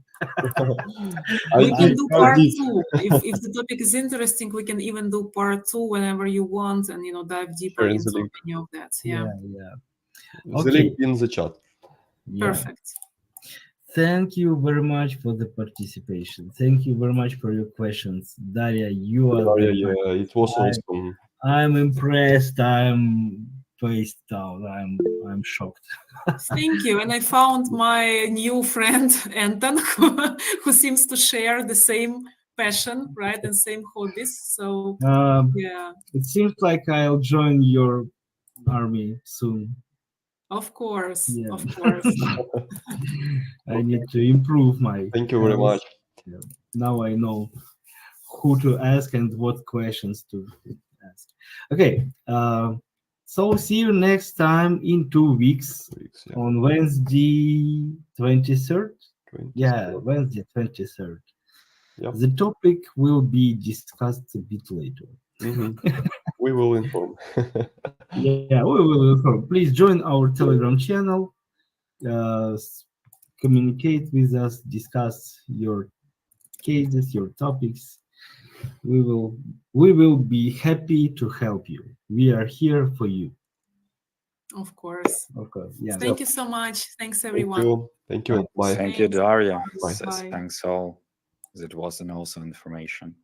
We can do part 2. If the topic is interesting, we can even do part 2 whenever you want, and dive deeper into any of that. The link in the chat. Perfect. Thank you very much for the participation. Thank you very much for your questions. Daria, you are it was awesome. I'm impressed. I'm faced out. I'm shocked. Thank you. And I found my new friend Anton, who seems to share the same passion, right, and same hobbies. So it seems like I'll join your army soon. Of course, Yeah. of course. I need to improve my. Thank you very health. much. Yeah. Now I know who to ask and what questions to ask. Okay. So see you next time in 2 weeks Yeah. on Wednesday 23rd. Yeah, 27. Wednesday 23rd. Yep. The topic will be discussed a bit later. We will inform. Yeah, we will inform. Please join our Telegram channel. Communicate with us, discuss your cases, your topics. We will be happy to help you. We are here for you. Of course. Of course. Yeah. Thank you so much. Thanks, Thank everyone. you. Thank you. Bye. Thank you, Thanks. Daria. Bye. Thanks all. That was an awesome information.